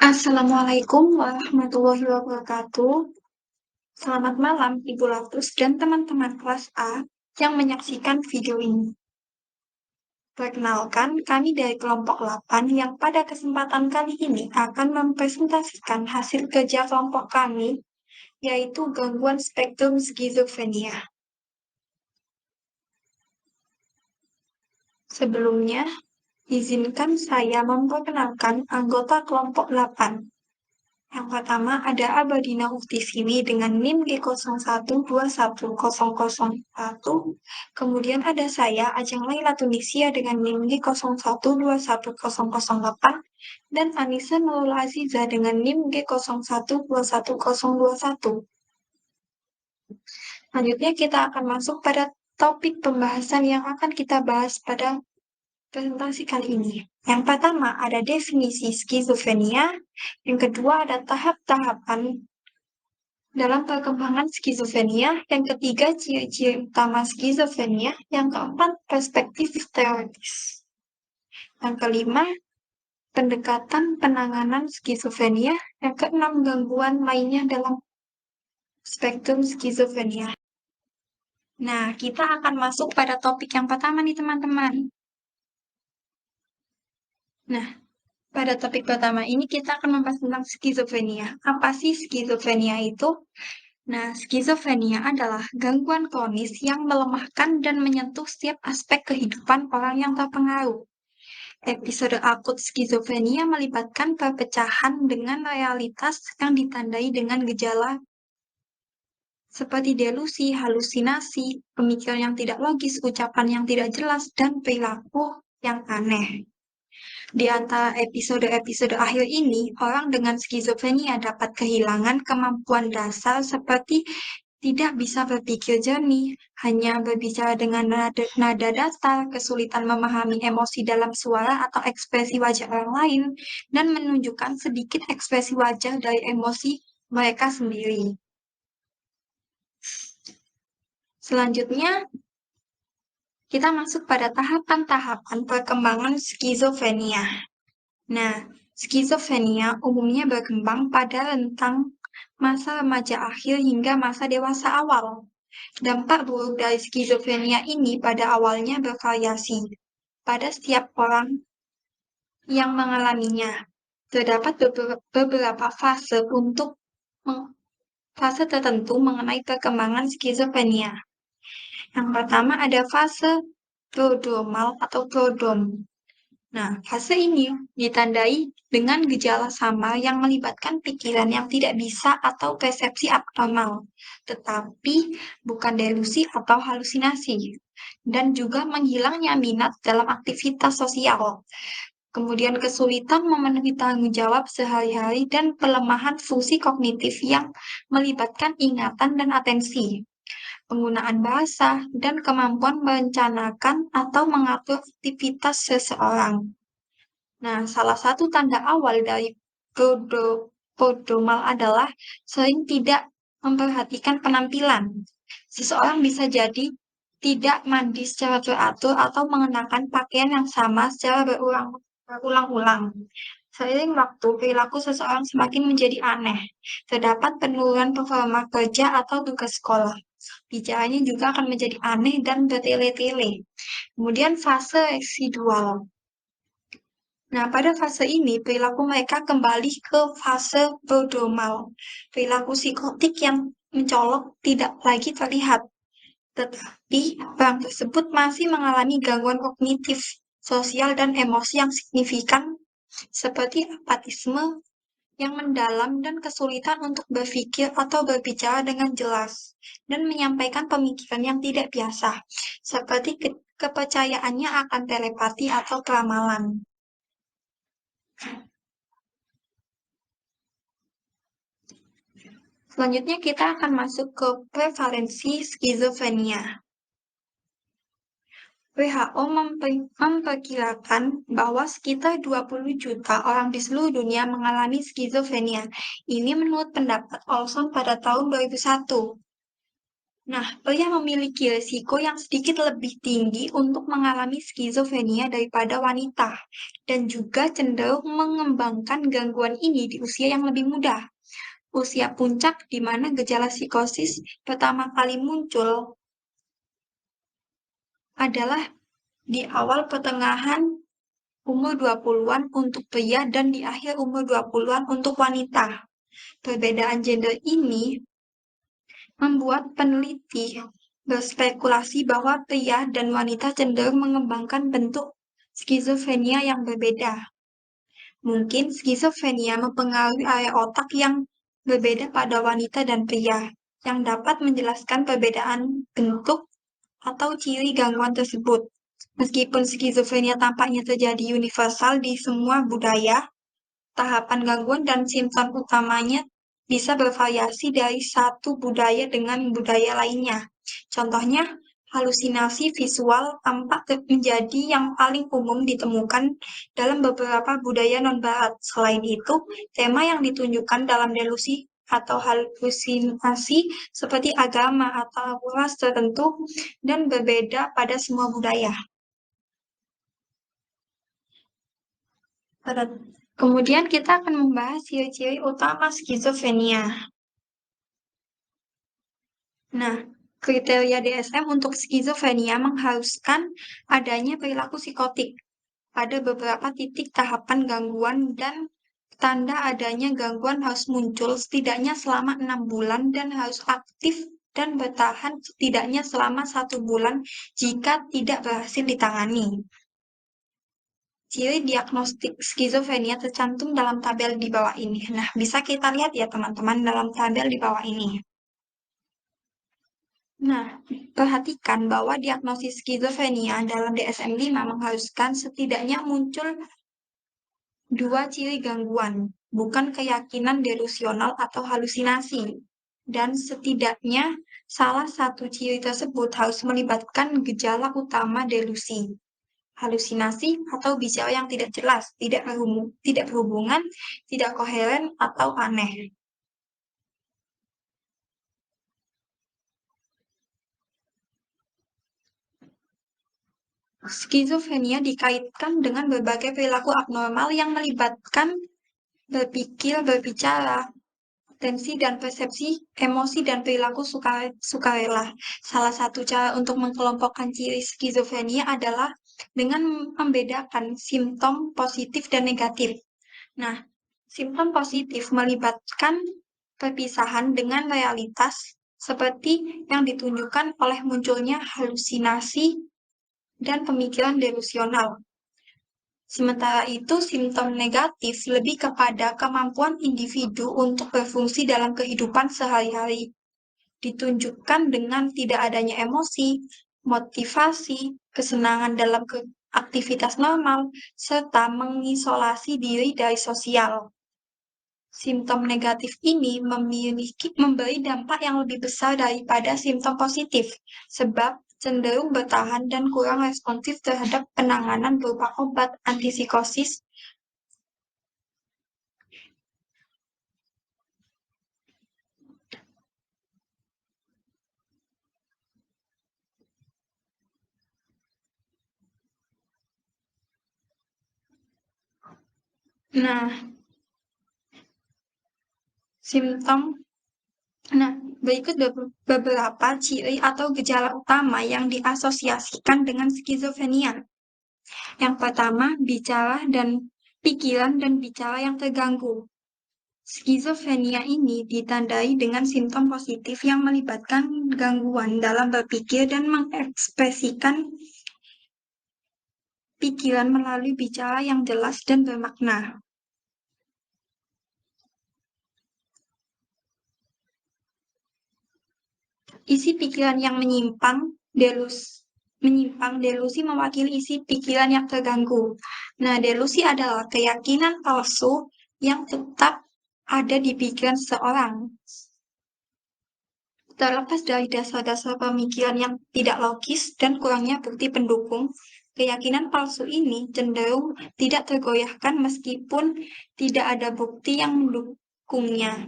Assalamualaikum warahmatullahi wabarakatuh. Selamat malam Ibu Latus dan teman-teman kelas A yang menyaksikan video ini. Perkenalkan, kami dari kelompok 8 yang pada kesempatan kali ini akan mempresentasikan hasil kerja kelompok kami, yaitu gangguan spektrum skizofrenia. Sebelumnya, izinkan saya memperkenalkan anggota kelompok 8. Yang pertama ada Abadina Uktiviwi dengan NIM G01210001. Kemudian ada saya, Ajeng Laila Tunisia dengan NIM G01211008. Dan Anissa Nurul Aziza dengan NIM G01210021. Selanjutnya kita akan masuk pada topik pembahasan yang akan kita bahas pada presentasi kali ini. Yang pertama ada definisi skizofrenia, yang kedua ada tahap-tahapan dalam perkembangan skizofrenia, yang ketiga ciri-ciri utama skizofrenia, yang keempat perspektif teoritis, yang kelima pendekatan penanganan skizofrenia, yang keenam gangguan lainnya dalam spektrum skizofrenia. Nah, kita akan masuk pada topik yang pertama nih teman-teman. Nah, pada topik pertama ini kita akan membahas tentang skizofrenia. Apa sih skizofrenia itu? Nah, skizofrenia adalah gangguan kronis yang melemahkan dan menyentuh setiap aspek kehidupan orang yang terpengaruh. Episode akut skizofrenia melibatkan perpecahan dengan realitas yang ditandai dengan gejala seperti delusi, halusinasi, pemikiran yang tidak logis, ucapan yang tidak jelas, dan perilaku yang aneh. Di antara episode-episode akhir ini, orang dengan skizofrenia dapat kehilangan kemampuan dasar seperti tidak bisa berpikir jernih, hanya berbicara dengan nada datar, kesulitan memahami emosi dalam suara atau ekspresi wajah orang lain, dan menunjukkan sedikit ekspresi wajah dari emosi mereka sendiri. Selanjutnya, kita masuk pada tahapan-tahapan perkembangan skizofrenia. Nah, skizofrenia umumnya berkembang pada rentang masa remaja akhir hingga masa dewasa awal. Dampak buruk dari skizofrenia ini pada awalnya bervariasi pada setiap orang yang mengalaminya. Terdapat beberapa fase tertentu mengenai perkembangan skizofrenia. Yang pertama ada fase prodromal atau prodrom. Nah, fase ini ditandai dengan gejala samar yang melibatkan pikiran yang tidak bisa atau persepsi abnormal, tetapi bukan delusi atau halusinasi, dan juga menghilangnya minat dalam aktivitas sosial. Kemudian kesulitan memenuhi tanggung jawab sehari-hari dan pelemahan fungsi kognitif yang melibatkan ingatan dan atensi, penggunaan bahasa, dan kemampuan merencanakan atau mengatur aktivitas seseorang. Nah, salah satu tanda awal dari prodromal adalah sering tidak memperhatikan penampilan. Seseorang bisa jadi tidak mandi secara teratur atau mengenakan pakaian yang sama secara berulang-ulang. Seiring waktu, perilaku seseorang semakin menjadi aneh. Terdapat penurunan performa kerja atau tugas sekolah. Bicaranya juga akan menjadi aneh dan bertele-tele. Kemudian fase residual. Nah, pada fase ini, perilaku mereka kembali ke fase prodromal. Perilaku psikotik yang mencolok tidak lagi terlihat. Tetapi, orang tersebut masih mengalami gangguan kognitif, sosial, dan emosi yang signifikan, seperti apatisme yang mendalam dan kesulitan untuk berpikir atau berbicara dengan jelas, dan menyampaikan pemikiran yang tidak biasa, seperti kepercayaannya akan telepati atau keramalan. Selanjutnya kita akan masuk ke prevalensi skizofrenia. WHO memperkirakan bahwa sekitar 20 juta orang di seluruh dunia mengalami skizofrenia. Ini menurut pendapat Olson pada tahun 2001. Nah, pria memiliki risiko yang sedikit lebih tinggi untuk mengalami skizofrenia daripada wanita, dan juga cenderung mengembangkan gangguan ini di usia yang lebih muda. Usia puncak di mana gejala psikosis pertama kali muncul adalah di awal pertengahan umur 20-an untuk pria dan di akhir umur 20-an untuk wanita. Perbedaan gender ini membuat peneliti berspekulasi bahwa pria dan wanita cenderung mengembangkan bentuk skizofrenia yang berbeda. Mungkin skizofrenia mempengaruhi area otak yang berbeda pada wanita dan pria, yang dapat menjelaskan perbedaan bentuk atau ciri gangguan tersebut. Meskipun skizofrenia tampaknya terjadi universal di semua budaya, tahapan gangguan dan simptom utamanya bisa bervariasi dari satu budaya dengan budaya lainnya. Contohnya, halusinasi visual tampak menjadi yang paling umum ditemukan dalam beberapa budaya non-barat. Selain itu, tema yang ditunjukkan dalam delusi atau halusinasi seperti agama atau ras tertentu dan berbeda pada semua budaya. Kemudian kita akan membahas ciri-ciri utama skizofrenia. Nah, kriteria DSM untuk skizofrenia mengharuskan adanya perilaku psikotik. Ada beberapa titik tahapan gangguan dan tanda adanya gangguan harus muncul setidaknya selama 6 bulan dan harus aktif dan bertahan setidaknya selama 1 bulan jika tidak berhasil ditangani. Ciri diagnostik skizofrenia tercantum dalam tabel di bawah ini. Nah, bisa kita lihat ya teman-teman dalam tabel di bawah ini. Nah, perhatikan bahwa diagnosis skizofrenia dalam DSM-5 mengharuskan setidaknya muncul 2 ciri gangguan, bukan keyakinan delusional atau halusinasi. Dan setidaknya salah satu ciri tersebut harus melibatkan gejala utama delusi, halusinasi atau bicara yang tidak jelas, tidak berhubungan, tidak koheren, atau aneh. Skizofrenia dikaitkan dengan berbagai perilaku abnormal yang melibatkan berpikir, berbicara, tensi dan persepsi, emosi dan perilaku sukarela. Salah satu cara untuk mengkelompokkan ciri skizofrenia adalah dengan membedakan simptom positif dan negatif. Nah, simptom positif melibatkan perpisahan dengan realitas seperti yang ditunjukkan oleh munculnya halusinasi dan pemikiran delusional. Sementara itu, simptom negatif lebih kepada kemampuan individu untuk berfungsi dalam kehidupan sehari-hari, ditunjukkan dengan tidak adanya emosi, motivasi, kesenangan dalam aktivitas normal, serta mengisolasi diri dari sosial. Simptom negatif ini memberi dampak yang lebih besar daripada simptom positif, sebab cenderung bertahan dan kurang responsif terhadap penanganan berupa obat antipsikosis. Nah, berikut beberapa ciri atau gejala utama yang diasosiasikan dengan skizofrenia. Yang pertama, pikiran dan bicara yang terganggu. Skizofrenia ini ditandai dengan simptom positif yang melibatkan gangguan dalam berpikir dan mengekspresikan pikiran melalui bicara yang jelas dan bermakna. Isi pikiran yang menyimpang, delusi mewakili isi pikiran yang terganggu. Nah, delusi adalah keyakinan palsu yang tetap ada di pikiran seseorang. Terlepas dari dasar-dasar pemikiran yang tidak logis dan kurangnya bukti pendukung, keyakinan palsu ini cenderung tidak tergoyahkan meskipun tidak ada bukti yang mendukungnya.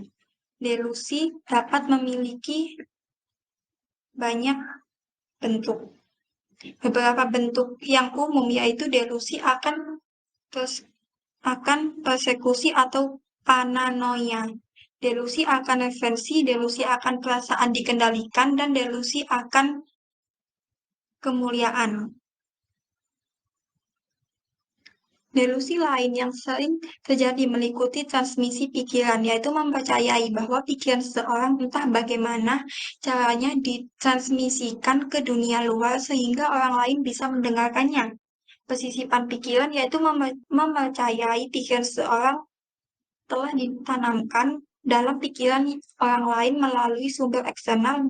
Delusi dapat memiliki banyak bentuk. Beberapa bentuk yang umum yaitu delusi akan persekusi atau paranoia, delusi akan referensi, delusi akan perasaan dikendalikan, dan delusi akan kemuliaan. Delusi lain yang sering terjadi meliputi transmisi pikiran, yaitu mempercayai bahwa pikiran seseorang entah bagaimana caranya ditransmisikan ke dunia luar sehingga orang lain bisa mendengarkannya. Pesisipan pikiran yaitu mempercayai pikiran seseorang telah ditanamkan dalam pikiran orang lain melalui sumber eksternal,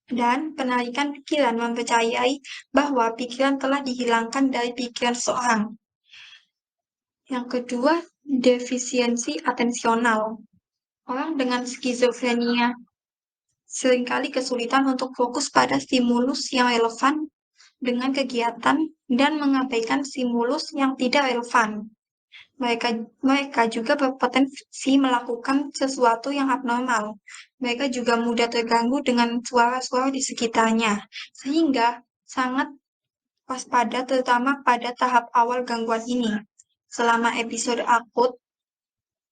dan penarikan pikiran mempercayai bahwa pikiran telah dihilangkan dari pikiran seseorang. Yang kedua, defisiensi atensional. Orang dengan skizofrenia seringkali kesulitan untuk fokus pada stimulus yang relevan dengan kegiatan dan mengabaikan stimulus yang tidak relevan. Mereka juga berpotensi melakukan sesuatu yang abnormal. Mereka juga mudah terganggu dengan suara-suara di sekitarnya, sehingga sangat waspada terutama pada tahap awal gangguan ini. Selama episode akut,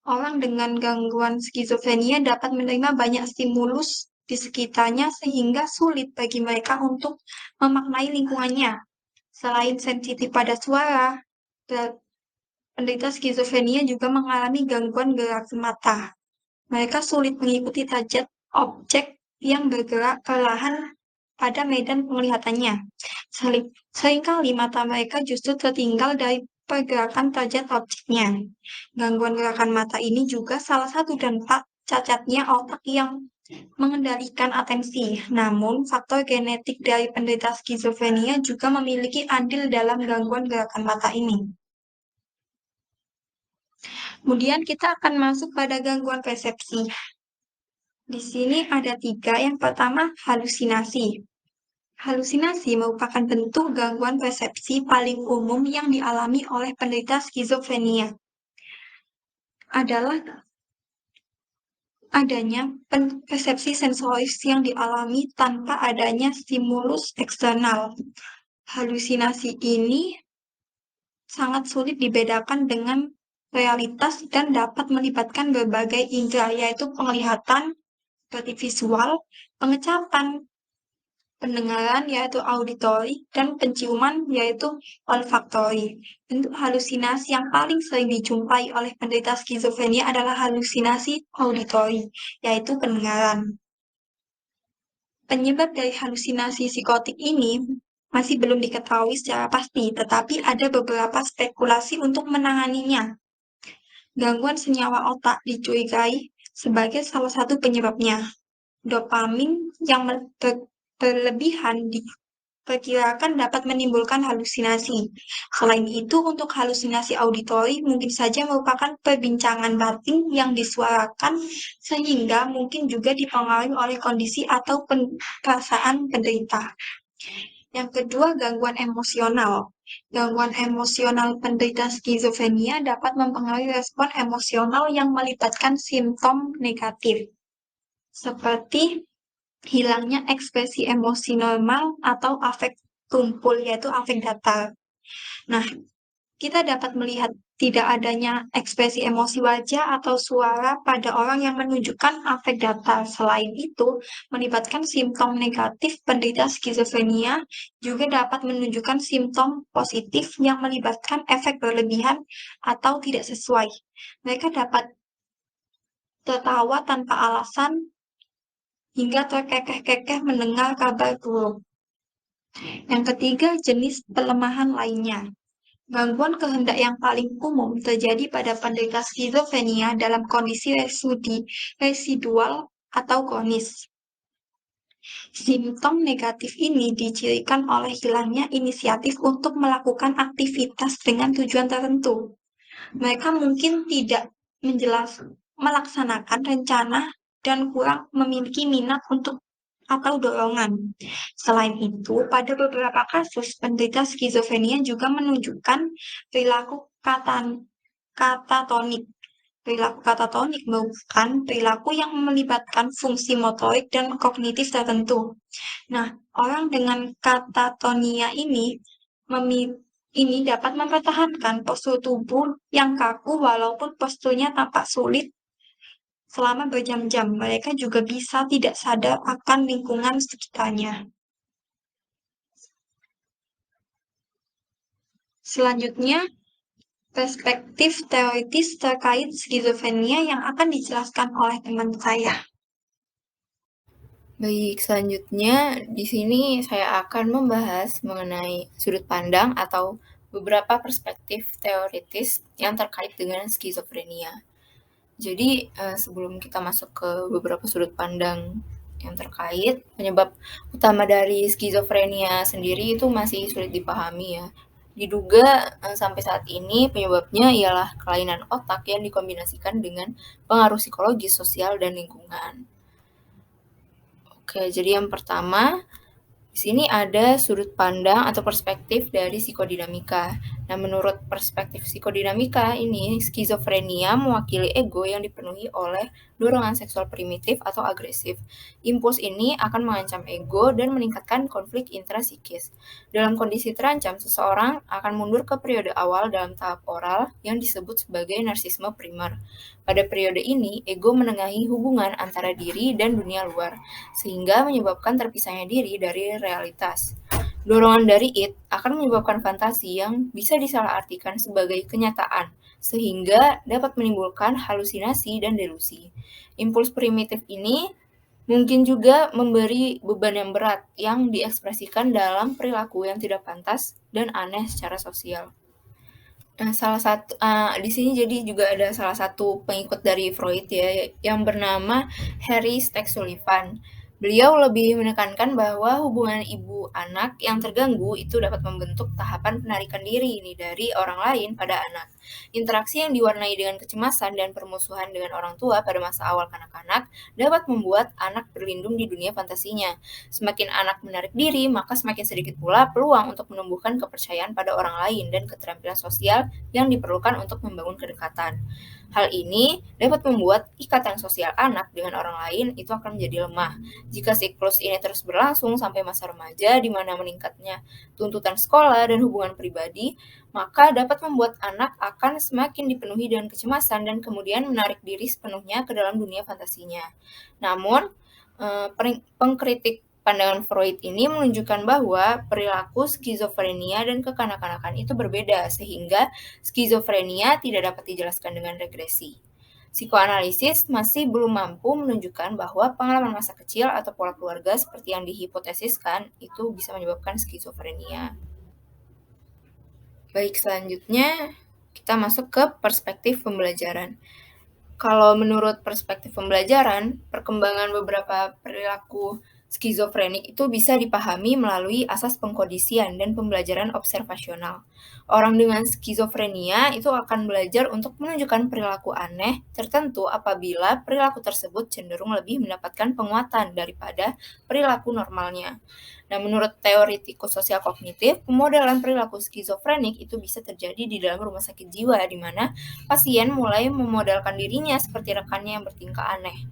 orang dengan gangguan skizofrenia dapat menerima banyak stimulus di sekitarnya sehingga sulit bagi mereka untuk memaknai lingkungannya. Selain sensitif pada suara, penderita skizofrenia juga mengalami gangguan gerak mata. Mereka sulit mengikuti target objek yang bergerak perlahan pada medan penglihatannya. Seringkali mata mereka justru tertinggal dari pergerakan target objeknya. Gangguan gerakan mata ini juga salah satu dampak cacatnya otak yang mengendalikan atensi. Namun, faktor genetik dari penderita skizofrenia juga memiliki andil dalam gangguan gerakan mata ini. Kemudian kita akan masuk pada gangguan persepsi. Di sini ada 3. Yang pertama, halusinasi. Halusinasi merupakan bentuk gangguan persepsi paling umum yang dialami oleh penderita skizofrenia. Adalah adanya persepsi sensoris yang dialami tanpa adanya stimulus eksternal. Halusinasi ini sangat sulit dibedakan dengan realitas dan dapat melibatkan berbagai indera, yaitu penglihatan, seperti visual, pengecapan, pendengaran, yaitu auditori, dan penciuman, yaitu olfaktori. Bentuk halusinasi yang paling sering dijumpai oleh penderita skizofrenia adalah halusinasi auditori, yaitu pendengaran. Penyebab dari halusinasi psikotik ini masih belum diketahui secara pasti, tetapi ada beberapa spekulasi untuk menanganinya. Gangguan senyawa otak dicurigai sebagai salah satu penyebabnya. Dopamin yang berlebihan diperkirakan dapat menimbulkan halusinasi. Selain itu, untuk halusinasi auditori mungkin saja merupakan perbincangan batin yang disuarakan sehingga mungkin juga dipengaruhi oleh kondisi atau perasaan penderita. Yang kedua, gangguan emosional. Gangguan emosional penderita skizofrenia dapat mempengaruhi respon emosional yang melibatkan simptom negatif, seperti hilangnya ekspresi emosi normal atau afek tumpul, yaitu afek datar. Nah, kita dapat melihat tidak adanya ekspresi emosi wajah atau suara pada orang yang menunjukkan afek datar. Selain itu, melibatkan simptom negatif penderita skizofrenia juga dapat menunjukkan simptom positif yang melibatkan efek berlebihan atau tidak sesuai. Mereka dapat tertawa tanpa alasan hingga terkekeh-kekeh mendengar kabar buruk. Yang ketiga, jenis pelemahan lainnya. Gangguan kehendak yang paling umum terjadi pada penderita skizofrenia dalam kondisi residual atau kronis. Simptom negatif ini dicirikan oleh hilangnya inisiatif untuk melakukan aktivitas dengan tujuan tertentu. Mereka mungkin tidak melaksanakan rencana dan kurang memiliki minat atau dorongan. Selain itu, pada beberapa kasus, penderita skizofrenia juga menunjukkan perilaku katatonik. Perilaku katatonik merupakan perilaku yang melibatkan fungsi motorik dan kognitif tertentu. Nah, orang dengan katatonia ini dapat mempertahankan postur tubuh yang kaku walaupun posturnya tampak sulit selama berjam-jam. Mereka juga bisa tidak sadar akan lingkungan sekitarnya. Selanjutnya, perspektif teoritis terkait skizofrenia yang akan dijelaskan oleh teman saya. Baik, selanjutnya di sini saya akan membahas mengenai sudut pandang atau beberapa perspektif teoritis yang terkait dengan skizofrenia. Jadi, sebelum kita masuk ke beberapa sudut pandang yang terkait, penyebab utama dari skizofrenia sendiri itu masih sulit dipahami ya. Diduga sampai saat ini penyebabnya ialah kelainan otak yang dikombinasikan dengan pengaruh psikologis, sosial, dan lingkungan. Oke, jadi yang pertama, di sini ada sudut pandang atau perspektif dari psikodinamika. Nah, menurut perspektif psikodinamika ini, skizofrenia mewakili ego yang dipenuhi oleh dorongan seksual primitif atau agresif. Impuls ini akan mengancam ego dan meningkatkan konflik intrasikis. Dalam kondisi terancam, seseorang akan mundur ke periode awal dalam tahap oral yang disebut sebagai narsisme primer. Pada periode ini, ego menengahi hubungan antara diri dan dunia luar, sehingga menyebabkan terpisahnya diri dari realitas. Dorongan dari id akan menyebabkan fantasi yang bisa disalahartikan sebagai kenyataan, sehingga dapat menimbulkan halusinasi dan delusi. Impuls primitif ini mungkin juga memberi beban yang berat yang diekspresikan dalam perilaku yang tidak pantas dan aneh secara sosial. Nah, di sini jadi juga ada salah satu pengikut dari Freud ya, yang bernama Harry Stack Sullivan. Beliau lebih menekankan bahwa hubungan ibu anak yang terganggu itu dapat membentuk tahapan penarikan diri ini dari orang lain pada anak. Interaksi yang diwarnai dengan kecemasan dan permusuhan dengan orang tua pada masa awal kanak-kanak dapat membuat anak berlindung di dunia fantasinya. Semakin anak menarik diri, maka semakin sedikit pula peluang untuk menumbuhkan kepercayaan pada orang lain dan keterampilan sosial yang diperlukan untuk membangun kedekatan. Hal ini dapat membuat ikatan sosial anak dengan orang lain itu akan menjadi lemah. Jika siklus ini terus berlangsung sampai masa remaja, di mana meningkatnya tuntutan sekolah dan hubungan pribadi, maka dapat membuat anak akan semakin dipenuhi dengan kecemasan dan kemudian menarik diri sepenuhnya ke dalam dunia fantasinya. Namun, pengkritik pandangan Freud ini menunjukkan bahwa perilaku skizofrenia dan kekanak-kanakan itu berbeda, sehingga skizofrenia tidak dapat dijelaskan dengan regresi. Psikoanalisis masih belum mampu menunjukkan bahwa pengalaman masa kecil atau pola keluarga seperti yang dihipotesiskan itu bisa menyebabkan skizofrenia. Baik, selanjutnya kita masuk ke perspektif pembelajaran. Kalau menurut perspektif pembelajaran, perkembangan beberapa perilaku skizofrenik itu bisa dipahami melalui asas pengkondisian dan pembelajaran observasional. Orang dengan skizofrenia itu akan belajar untuk menunjukkan perilaku aneh tertentu apabila perilaku tersebut cenderung lebih mendapatkan penguatan daripada perilaku normalnya. Nah, menurut teoretikus sosial kognitif, pemodelan perilaku skizofrenik itu bisa terjadi di dalam rumah sakit jiwa, di mana pasien mulai memodelkan dirinya seperti rekannya yang bertingkah aneh.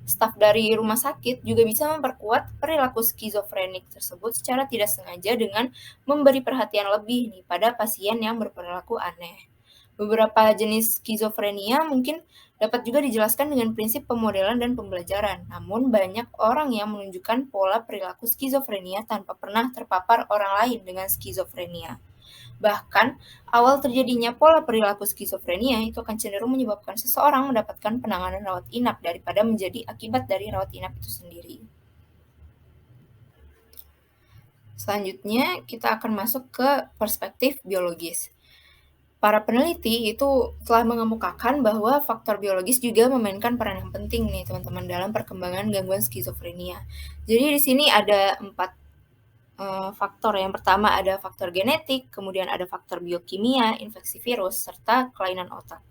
Staf dari rumah sakit juga bisa memperkuat perilaku skizofrenik tersebut secara tidak sengaja dengan memberi perhatian lebih nih pada pasien yang berperilaku aneh. Beberapa jenis skizofrenia mungkin dapat juga dijelaskan dengan prinsip pemodelan dan pembelajaran, namun banyak orang yang menunjukkan pola perilaku skizofrenia tanpa pernah terpapar orang lain dengan skizofrenia. Bahkan, awal terjadinya pola perilaku skizofrenia itu akan cenderung menyebabkan seseorang mendapatkan penanganan rawat inap daripada menjadi akibat dari rawat inap itu sendiri. Selanjutnya, kita akan masuk ke perspektif biologis. Para peneliti itu telah mengemukakan bahwa faktor biologis juga memainkan peran yang penting nih teman-teman dalam perkembangan gangguan skizofrenia. Jadi di sini ada 4 faktor. Yang pertama ada faktor genetik, kemudian ada faktor biokimia, infeksi virus, serta kelainan otak.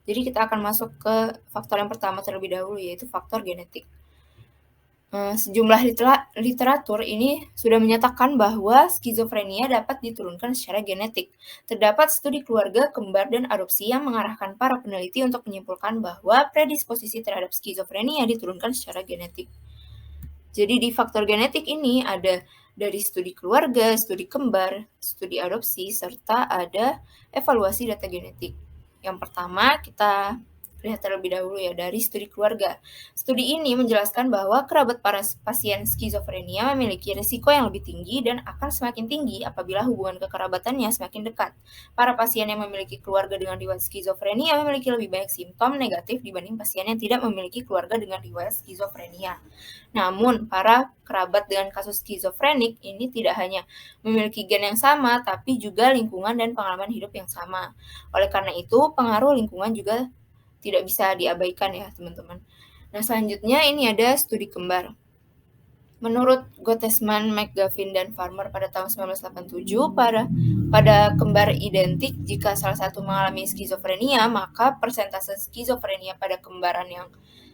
Jadi kita akan masuk ke faktor yang pertama terlebih dahulu, yaitu faktor genetik. Sejumlah literatur ini sudah menyatakan bahwa skizofrenia dapat diturunkan secara genetik. Terdapat studi keluarga, kembar, dan adopsi yang mengarahkan para peneliti untuk menyimpulkan bahwa predisposisi terhadap skizofrenia diturunkan secara genetik. Jadi di faktor genetik ini ada dari studi keluarga, studi kembar, studi adopsi, serta ada evaluasi data genetik. Yang pertama kita lihat terlebih dahulu ya dari studi keluarga. Studi ini menjelaskan bahwa kerabat para pasien skizofrenia memiliki risiko yang lebih tinggi dan akan semakin tinggi apabila hubungan kekerabatannya semakin dekat. Para pasien yang memiliki keluarga dengan riwayat skizofrenia memiliki lebih banyak simptom negatif dibanding pasien yang tidak memiliki keluarga dengan riwayat skizofrenia. Namun, para kerabat dengan kasus skizofrenik ini tidak hanya memiliki gen yang sama, tapi juga lingkungan dan pengalaman hidup yang sama. Oleh karena itu, pengaruh lingkungan juga tidak bisa diabaikan ya, teman-teman. Nah, selanjutnya ini ada studi kembar. Menurut Gottesman, McGavin, dan Farmer pada tahun 1987, pada kembar identik, jika salah satu mengalami skizofrenia, maka persentase skizofrenia pada kembaran yang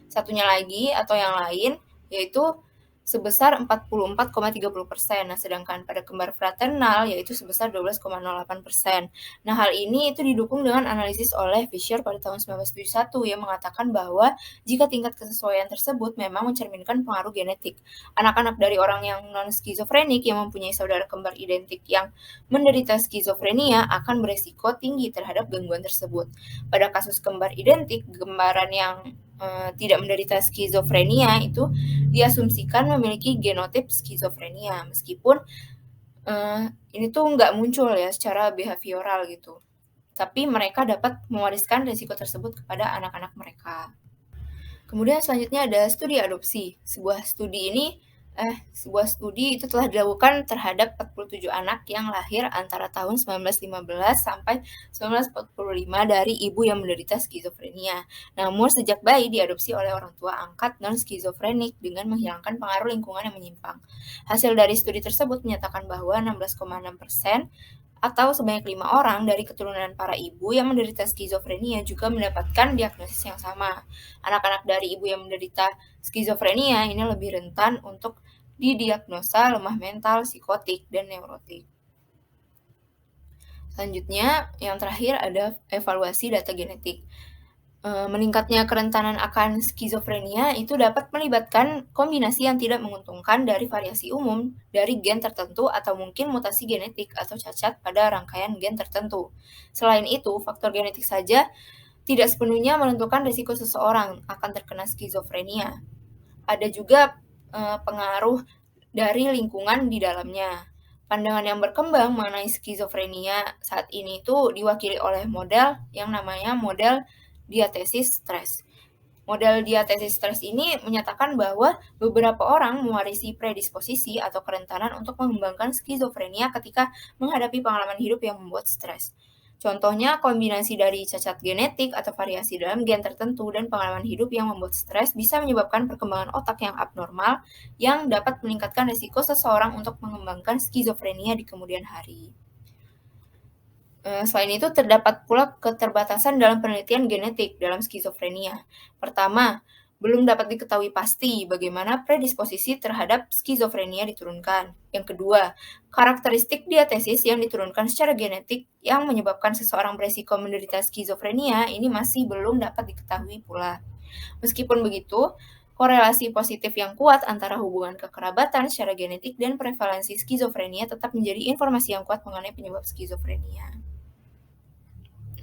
satunya lagi atau yang lain, yaitu sebesar 44,30%. Nah, sedangkan pada kembar fraternal yaitu sebesar 12,08%. Nah, hal ini itu didukung dengan analisis oleh Fisher pada tahun 1971 yang mengatakan bahwa jika tingkat kesesuaian tersebut memang mencerminkan pengaruh genetik. Anak-anak dari orang yang non-skizofrenik yang mempunyai saudara kembar identik yang menderita skizofrenia akan beresiko tinggi terhadap gangguan tersebut. Pada kasus kembar identik, kembaran yang tidak menderita skizofrenia itu diasumsikan memiliki genotip skizofrenia, meskipun ini tuh nggak muncul ya secara behavioral gitu. Tapi mereka dapat mewariskan risiko tersebut kepada anak-anak mereka. Kemudian selanjutnya ada studi adopsi. Sebuah studi itu telah dilakukan terhadap 47 anak yang lahir antara tahun 1915 sampai 1945 dari ibu yang menderita skizofrenia. Namun sejak bayi diadopsi oleh orang tua angkat non-skizofrenik dengan menghilangkan pengaruh lingkungan yang menyimpang. Hasil dari studi tersebut menyatakan bahwa 16,6% atau sebanyak 5 orang dari keturunan para ibu yang menderita skizofrenia juga mendapatkan diagnosis yang sama. Anak-anak dari ibu yang menderita skizofrenia ini lebih rentan untuk didiagnosa lemah mental, psikotik, dan neurotik. Selanjutnya, yang terakhir ada evaluasi data genetik. Meningkatnya kerentanan akan skizofrenia itu dapat melibatkan kombinasi yang tidak menguntungkan dari variasi umum dari gen tertentu atau mungkin mutasi genetik atau cacat pada rangkaian gen tertentu. Selain itu, faktor genetik saja tidak sepenuhnya menentukan risiko seseorang akan terkena skizofrenia. Ada juga pengaruh dari lingkungan di dalamnya. Pandangan yang berkembang mengenai skizofrenia saat ini itu diwakili oleh model yang namanya model diatesis stres. Model diatesis stres ini menyatakan bahwa beberapa orang mewarisi predisposisi atau kerentanan untuk mengembangkan skizofrenia ketika menghadapi pengalaman hidup yang membuat stres. Contohnya, kombinasi dari cacat genetik atau variasi dalam gen tertentu dan pengalaman hidup yang membuat stres bisa menyebabkan perkembangan otak yang abnormal yang dapat meningkatkan risiko seseorang untuk mengembangkan skizofrenia di kemudian hari. Selain itu, terdapat pula keterbatasan dalam penelitian genetik dalam skizofrenia. Pertama, belum dapat diketahui pasti bagaimana predisposisi terhadap skizofrenia diturunkan. Yang kedua, karakteristik diatesis yang diturunkan secara genetik yang menyebabkan seseorang beresiko menderita skizofrenia ini masih belum dapat diketahui pula. Meskipun begitu, korelasi positif yang kuat antara hubungan kekerabatan secara genetik dan prevalensi skizofrenia tetap menjadi informasi yang kuat mengenai penyebab skizofrenia.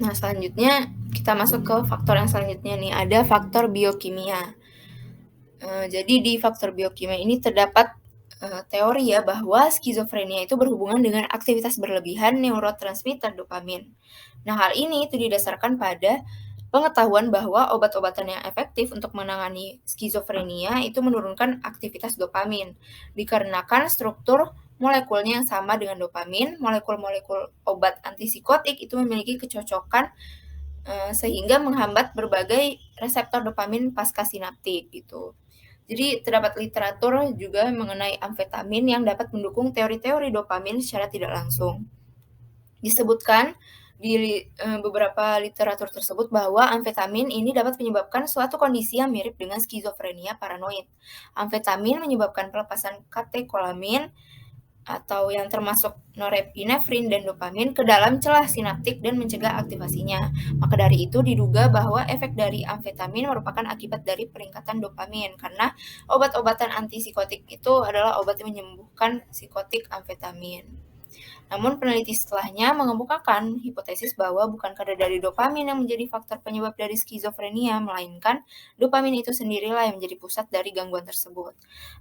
Nah, selanjutnya kita masuk ke faktor yang selanjutnya nih, ada faktor biokimia. Jadi di faktor biokimia ini terdapat teori ya bahwa skizofrenia itu berhubungan dengan aktivitas berlebihan neurotransmitter dopamin. Nah, hal ini itu didasarkan pada pengetahuan bahwa obat-obatan yang efektif untuk menangani skizofrenia itu menurunkan aktivitas dopamin, dikarenakan struktur molekulnya yang sama dengan dopamin. Molekul-molekul obat antipsikotik itu memiliki kecocokan sehingga menghambat berbagai reseptor dopamin pasca sinaptik gitu. Jadi terdapat literatur juga mengenai amfetamin yang dapat mendukung teori-teori dopamin secara tidak langsung. Disebutkan di beberapa literatur tersebut bahwa amfetamin ini dapat menyebabkan suatu kondisi yang mirip dengan skizofrenia paranoid. Amfetamin menyebabkan pelepasan katekolamin atau yang termasuk norepinefrin dan dopamin ke dalam celah sinaptik dan mencegah aktivasinya. Maka dari itu diduga bahwa efek dari amfetamin merupakan akibat dari peningkatan dopamin karena obat-obatan antipsikotik itu adalah obat yang menyembuhkan psikotik amfetamin. Namun peneliti setelahnya mengemukakan hipotesis bahwa bukan kadar dari dopamin yang menjadi faktor penyebab dari skizofrenia, melainkan dopamin itu sendirilah yang menjadi pusat dari gangguan tersebut.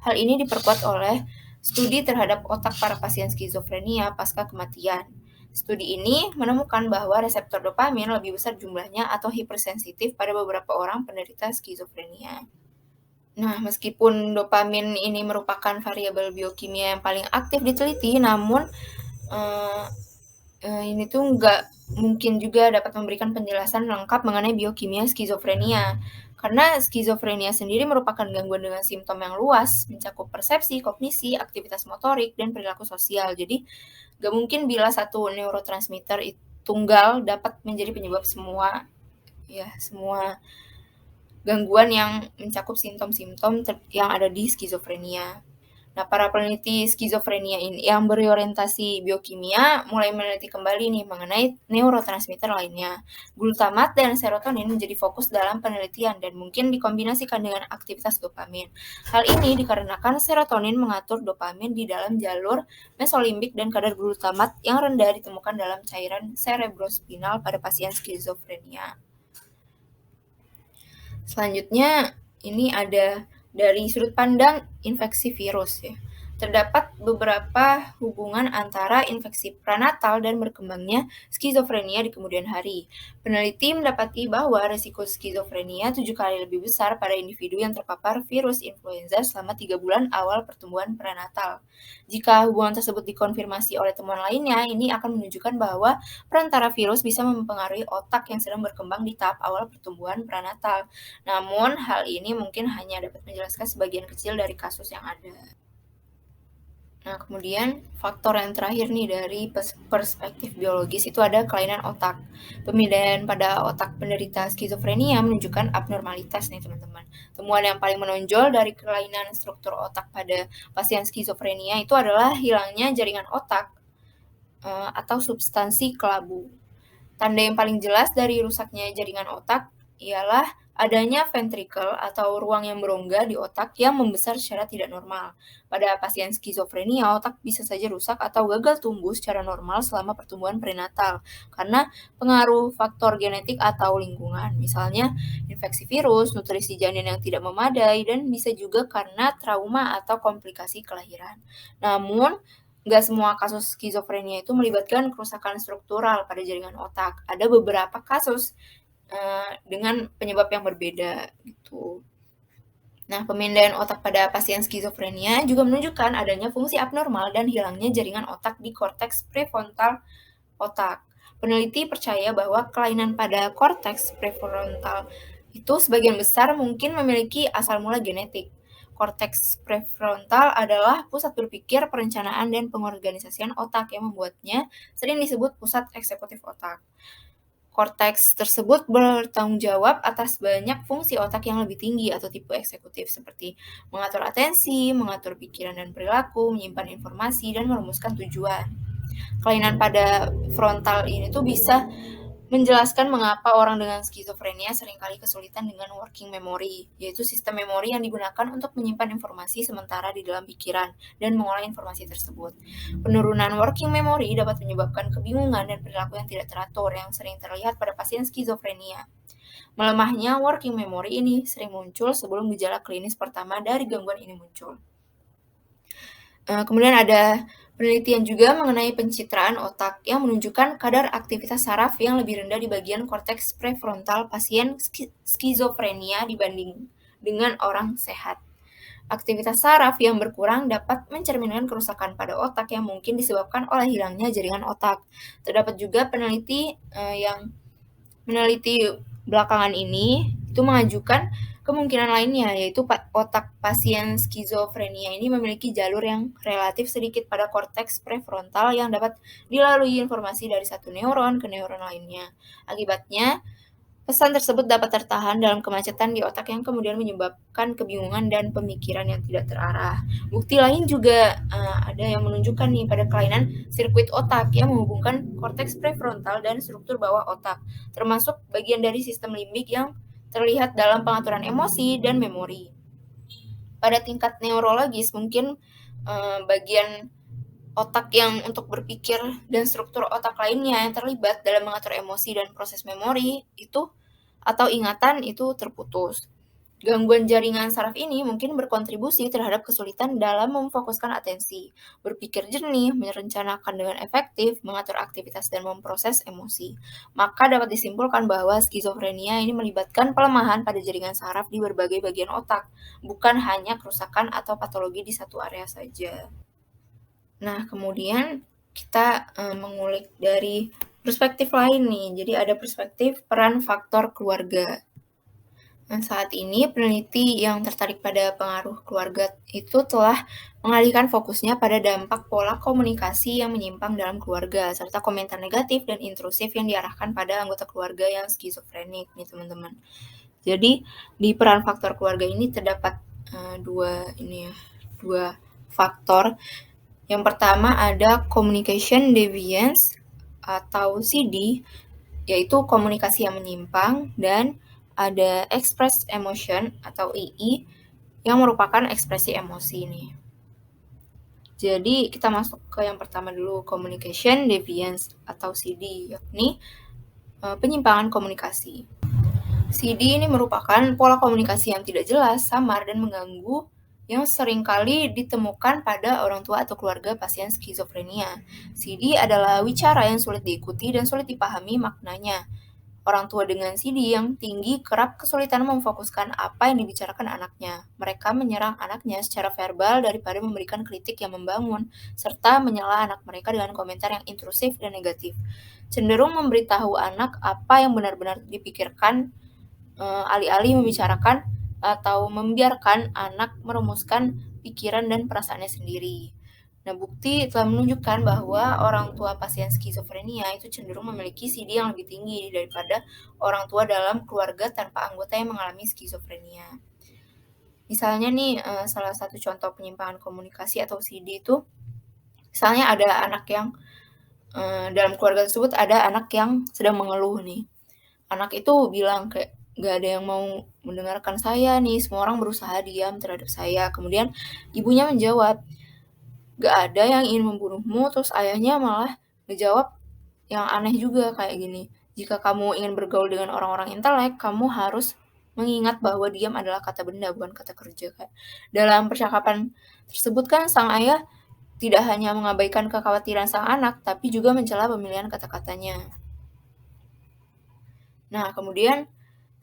Hal ini diperkuat oleh studi terhadap otak para pasien skizofrenia pasca kematian. Studi ini menemukan bahwa reseptor dopamin lebih besar jumlahnya atau hipersensitif pada beberapa orang penderita skizofrenia. Nah, meskipun dopamin ini merupakan variabel biokimia yang paling aktif diteliti, namun ini tuh nggak mungkin juga dapat memberikan penjelasan lengkap mengenai biokimia skizofrenia. Karena skizofrenia sendiri merupakan gangguan dengan simptom yang luas, mencakup persepsi, kognisi, aktivitas motorik, dan perilaku sosial. Jadi, nggak mungkin bila satu neurotransmitter tunggal dapat menjadi penyebab semua gangguan yang mencakup simptom-simptom yang ada di skizofrenia. Nah, para peneliti skizofrenia ini yang berorientasi biokimia mulai meneliti kembali nih mengenai neurotransmitter lainnya. Glutamat dan serotonin menjadi fokus dalam penelitian dan mungkin dikombinasikan dengan aktivitas dopamin. Hal ini dikarenakan serotonin mengatur dopamin di dalam jalur mesolimbik dan kadar glutamat yang rendah ditemukan dalam cairan cerebrospinal pada pasien skizofrenia. Selanjutnya, ini ada dari sudut pandang infeksi virus ya. Terdapat beberapa hubungan antara infeksi pranatal dan berkembangnya skizofrenia di kemudian hari. Peneliti mendapati bahwa risiko skizofrenia 7 kali lebih besar pada individu yang terpapar virus influenza selama 3 bulan awal pertumbuhan pranatal. Jika hubungan tersebut dikonfirmasi oleh temuan lainnya, ini akan menunjukkan bahwa perantara virus bisa mempengaruhi otak yang sedang berkembang di tahap awal pertumbuhan pranatal. Namun, hal ini mungkin hanya dapat menjelaskan sebagian kecil dari kasus yang ada. Nah, kemudian faktor yang terakhir nih dari perspektif biologis itu ada kelainan otak. Pemindahan pada otak penderita skizofrenia menunjukkan abnormalitas nih teman-teman. Temuan yang paling menonjol dari kelainan struktur otak pada pasien skizofrenia itu adalah hilangnya jaringan otak atau substansi kelabu. Tanda yang paling jelas dari rusaknya jaringan otak ialah adanya ventricle atau ruang yang berongga di otak yang membesar secara tidak normal. Pada pasien skizofrenia, otak bisa saja rusak atau gagal tumbuh secara normal selama pertumbuhan prenatal karena pengaruh faktor genetik atau lingkungan, misalnya infeksi virus, nutrisi janin yang tidak memadai, dan bisa juga karena trauma atau komplikasi kelahiran. Namun, nggak semua kasus skizofrenia itu melibatkan kerusakan struktural pada jaringan otak. Ada beberapa kasus dengan penyebab yang berbeda gitu. Nah, pemindahan otak pada pasien skizofrenia juga menunjukkan adanya fungsi abnormal dan hilangnya jaringan otak di korteks prefrontal otak. Peneliti percaya bahwa kelainan pada korteks prefrontal itu sebagian besar mungkin memiliki asal mula genetik. Korteks prefrontal adalah pusat berpikir, perencanaan, dan pengorganisasian otak yang membuatnya sering disebut pusat eksekutif otak. Korteks tersebut bertanggung jawab atas banyak fungsi otak yang lebih tinggi atau tipe eksekutif seperti mengatur atensi, mengatur pikiran dan perilaku, menyimpan informasi, dan merumuskan tujuan. Kelainan pada frontal ini tuh bisa menjelaskan mengapa orang dengan skizofrenia seringkali kesulitan dengan working memory, yaitu sistem memori yang digunakan untuk menyimpan informasi sementara di dalam pikiran dan mengolah informasi tersebut. Penurunan working memory dapat menyebabkan kebingungan dan perilaku yang tidak teratur yang sering terlihat pada pasien skizofrenia. Melemahnya working memory ini sering muncul sebelum gejala klinis pertama dari gangguan ini muncul. Kemudian ada penelitian juga mengenai pencitraan otak yang menunjukkan kadar aktivitas saraf yang lebih rendah di bagian korteks prefrontal pasien skizofrenia dibanding dengan orang sehat. Aktivitas saraf yang berkurang dapat mencerminkan kerusakan pada otak yang mungkin disebabkan oleh hilangnya jaringan otak. Terdapat juga peneliti yang meneliti belakangan ini itu mengajukan Kemungkinan lainnya yaitu otak pasien skizofrenia ini memiliki jalur yang relatif sedikit pada korteks prefrontal yang dapat dilalui informasi dari satu neuron ke neuron lainnya. Akibatnya, pesan tersebut dapat tertahan dalam kemacetan di otak yang kemudian menyebabkan kebingungan dan pemikiran yang tidak terarah. Bukti lain juga ada yang menunjukkan nih pada kelainan sirkuit otak yang menghubungkan korteks prefrontal dan struktur bawah otak, termasuk bagian dari sistem limbik yang terlihat dalam pengaturan emosi dan memori. Pada tingkat neurologis, mungkin bagian otak yang untuk berpikir dan struktur otak lainnya yang terlibat dalam mengatur emosi dan proses memori itu atau ingatan itu terputus. Gangguan jaringan saraf ini mungkin berkontribusi terhadap kesulitan dalam memfokuskan atensi, berpikir jernih, merencanakan dengan efektif, mengatur aktivitas dan memproses emosi. Maka dapat disimpulkan bahwa skizofrenia ini melibatkan pelemahan pada jaringan saraf di berbagai bagian otak, bukan hanya kerusakan atau patologi di satu area saja. Nah, kemudian kita mengulik dari perspektif lain nih. Jadi ada perspektif peran faktor keluarga. Nah, saat ini peneliti yang tertarik pada pengaruh keluarga itu telah mengalihkan fokusnya pada dampak pola komunikasi yang menyimpang dalam keluarga, serta komentar negatif dan intrusif yang diarahkan pada anggota keluarga yang skizofrenik nih teman-teman. Jadi di peran faktor keluarga ini terdapat dua faktor. Yang pertama ada communication deviance atau CD, yaitu komunikasi yang menyimpang, dan ada express emotion atau EE yang merupakan ekspresi emosi nih. Jadi kita masuk ke yang pertama dulu, communication deviance atau CD, yakni penyimpangan komunikasi. CD ini merupakan pola komunikasi yang tidak jelas, samar, dan mengganggu yang seringkali ditemukan pada orang tua atau keluarga pasien skizofrenia. CD adalah wicara yang sulit diikuti dan sulit dipahami maknanya. Orang tua dengan CD yang tinggi kerap kesulitan memfokuskan apa yang dibicarakan anaknya. Mereka menyerang anaknya secara verbal daripada memberikan kritik yang membangun, serta menyela anak mereka dengan komentar yang intrusif dan negatif. Cenderung memberitahu anak apa yang benar-benar dipikirkan, alih-alih membicarakan atau membiarkan anak merumuskan pikiran dan perasaannya sendiri. Nah, bukti telah menunjukkan bahwa orang tua pasien skizofrenia itu cenderung memiliki CD yang lebih tinggi daripada orang tua dalam keluarga tanpa anggota yang mengalami skizofrenia. Misalnya nih, salah satu contoh penyimpangan komunikasi atau CD itu, misalnya ada anak yang dalam keluarga tersebut ada anak yang sedang mengeluh nih. Anak itu bilang kayak, "Gak ada yang mau mendengarkan saya nih, semua orang berusaha diam terhadap saya." Kemudian ibunya menjawab, "Gak ada yang ingin membunuhmu." Terus ayahnya malah ngejawab yang aneh juga kayak gini, "Jika kamu ingin bergaul dengan orang-orang intelek, kamu harus mengingat bahwa diam adalah kata benda, bukan kata kerja." Kayak dalam percakapan tersebut kan sang ayah tidak hanya mengabaikan kekhawatiran sang anak, tapi juga mencela pemilihan kata-katanya. Nah, kemudian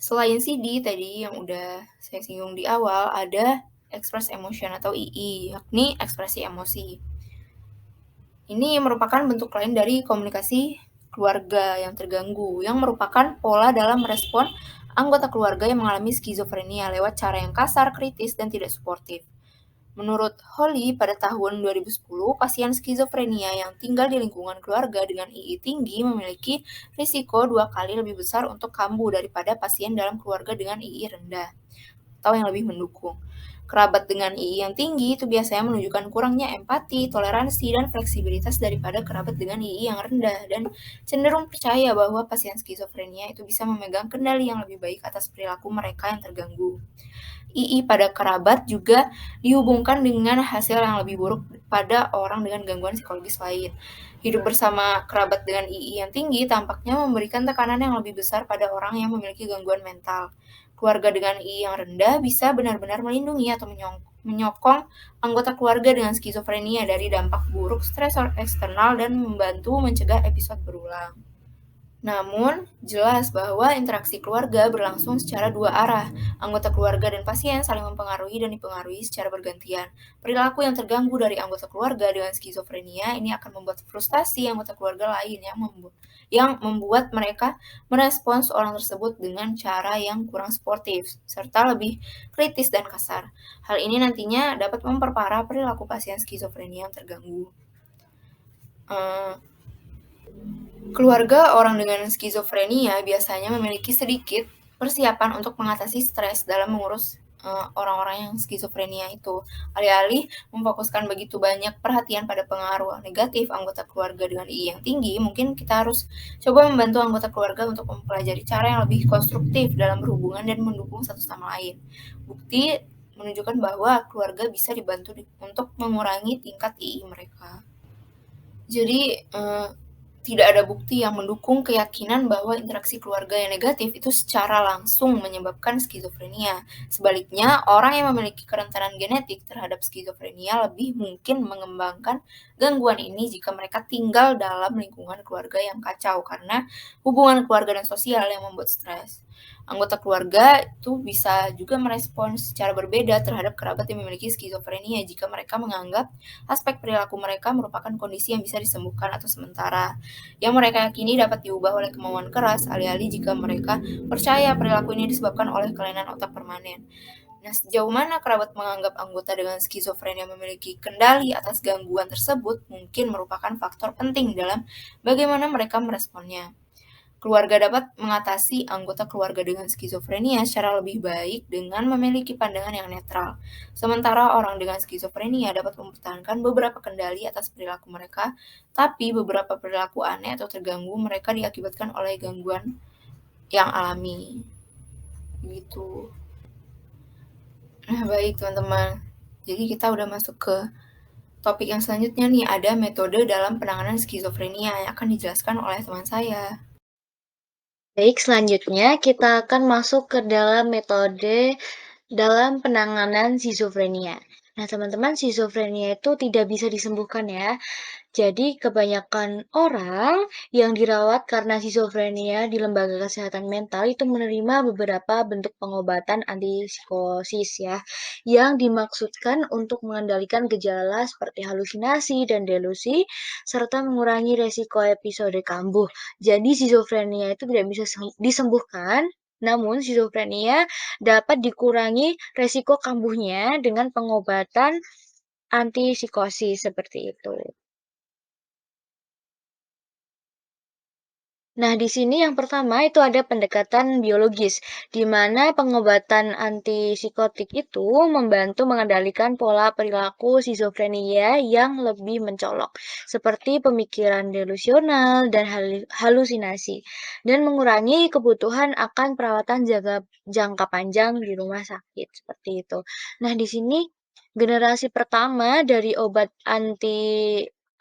selain CD tadi yang udah saya singgung di awal, ada express emotion atau EE, yakni ekspresi emosi. Ini merupakan bentuk lain dari komunikasi keluarga yang terganggu, yang merupakan pola dalam merespon anggota keluarga yang mengalami skizofrenia lewat cara yang kasar, kritis, dan tidak suportif. Menurut Holly, pada tahun 2010, pasien skizofrenia yang tinggal di lingkungan keluarga dengan II tinggi memiliki risiko 2 kali lebih besar untuk kambuh daripada pasien dalam keluarga dengan II rendah atau yang lebih mendukung. Kerabat dengan II yang tinggi itu biasanya menunjukkan kurangnya empati, toleransi, dan fleksibilitas daripada kerabat dengan II yang rendah, dan cenderung percaya bahwa pasien skizofrenia itu bisa memegang kendali yang lebih baik atas perilaku mereka yang terganggu. II pada kerabat juga dihubungkan dengan hasil yang lebih buruk pada orang dengan gangguan psikologis lain. Hidup bersama kerabat dengan II yang tinggi tampaknya memberikan tekanan yang lebih besar pada orang yang memiliki gangguan mental. Keluarga dengan II yang rendah bisa benar-benar melindungi atau menyokong anggota keluarga dengan skizofrenia dari dampak buruk stresor eksternal dan membantu mencegah episode berulang. Namun, jelas bahwa interaksi keluarga berlangsung secara dua arah. Anggota keluarga dan pasien saling mempengaruhi dan dipengaruhi secara bergantian. Perilaku yang terganggu dari anggota keluarga dengan skizofrenia ini akan membuat frustasi anggota keluarga lain yang membuat mereka merespons orang tersebut dengan cara yang kurang sportif, serta lebih kritis dan kasar. Hal ini nantinya dapat memperparah perilaku pasien skizofrenia yang terganggu. Eh, Keluarga orang dengan skizofrenia biasanya memiliki sedikit persiapan untuk mengatasi stres dalam mengurus orang-orang yang skizofrenia itu. Alih-alih memfokuskan begitu banyak perhatian pada pengaruh negatif anggota keluarga dengan I yang tinggi, mungkin kita harus coba membantu anggota keluarga untuk mempelajari cara yang lebih konstruktif dalam berhubungan dan mendukung satu sama lain. Bukti menunjukkan bahwa keluarga bisa dibantu untuk mengurangi tingkat II mereka. Jadi, tidak ada bukti yang mendukung keyakinan bahwa interaksi keluarga yang negatif itu secara langsung menyebabkan skizofrenia. Sebaliknya, orang yang memiliki kerentanan genetik terhadap skizofrenia lebih mungkin mengembangkan gangguan ini jika mereka tinggal dalam lingkungan keluarga yang kacau karena hubungan keluarga dan sosial yang membuat stres. Anggota keluarga itu bisa juga merespons secara berbeda terhadap kerabat yang memiliki skizofrenia jika mereka menganggap aspek perilaku mereka merupakan kondisi yang bisa disembuhkan atau sementara, yang mereka yakini dapat diubah oleh kemauan keras, alih-alih jika mereka percaya perilaku ini disebabkan oleh kelainan otak permanen. Nah, sejauh mana kerabat menganggap anggota dengan skizofrenia memiliki kendali atas gangguan tersebut mungkin merupakan faktor penting dalam bagaimana mereka meresponnya. Keluarga dapat mengatasi anggota keluarga dengan skizofrenia secara lebih baik dengan memiliki pandangan yang netral. Sementara orang dengan skizofrenia dapat mempertahankan beberapa kendali atas perilaku mereka, tapi beberapa perilaku aneh atau terganggu mereka diakibatkan oleh gangguan yang alami. Gitu. Nah, baik teman-teman. Jadi kita udah masuk ke topik yang selanjutnya nih, ada metode dalam penanganan skizofrenia yang akan dijelaskan oleh teman saya. Baik, selanjutnya kita akan masuk ke dalam metode dalam penanganan skizofrenia. Nah, teman-teman, skizofrenia itu tidak bisa disembuhkan ya. Jadi, kebanyakan orang yang dirawat karena skizofrenia di lembaga kesehatan mental itu menerima beberapa bentuk pengobatan antipsikosis ya, yang dimaksudkan untuk mengendalikan gejala seperti halusinasi dan delusi, serta mengurangi resiko episode kambuh. Jadi, skizofrenia itu tidak bisa disembuhkan, namun skizofrenia dapat dikurangi resiko kambuhnya dengan pengobatan antipsikosis seperti itu. Nah, di sini yang pertama itu ada pendekatan biologis, di mana pengobatan antipsikotik itu membantu mengendalikan pola perilaku skizofrenia yang lebih mencolok, seperti pemikiran delusional dan halusinasi, dan mengurangi kebutuhan akan perawatan jangka panjang di rumah sakit, seperti itu. Nah, di sini generasi pertama dari obat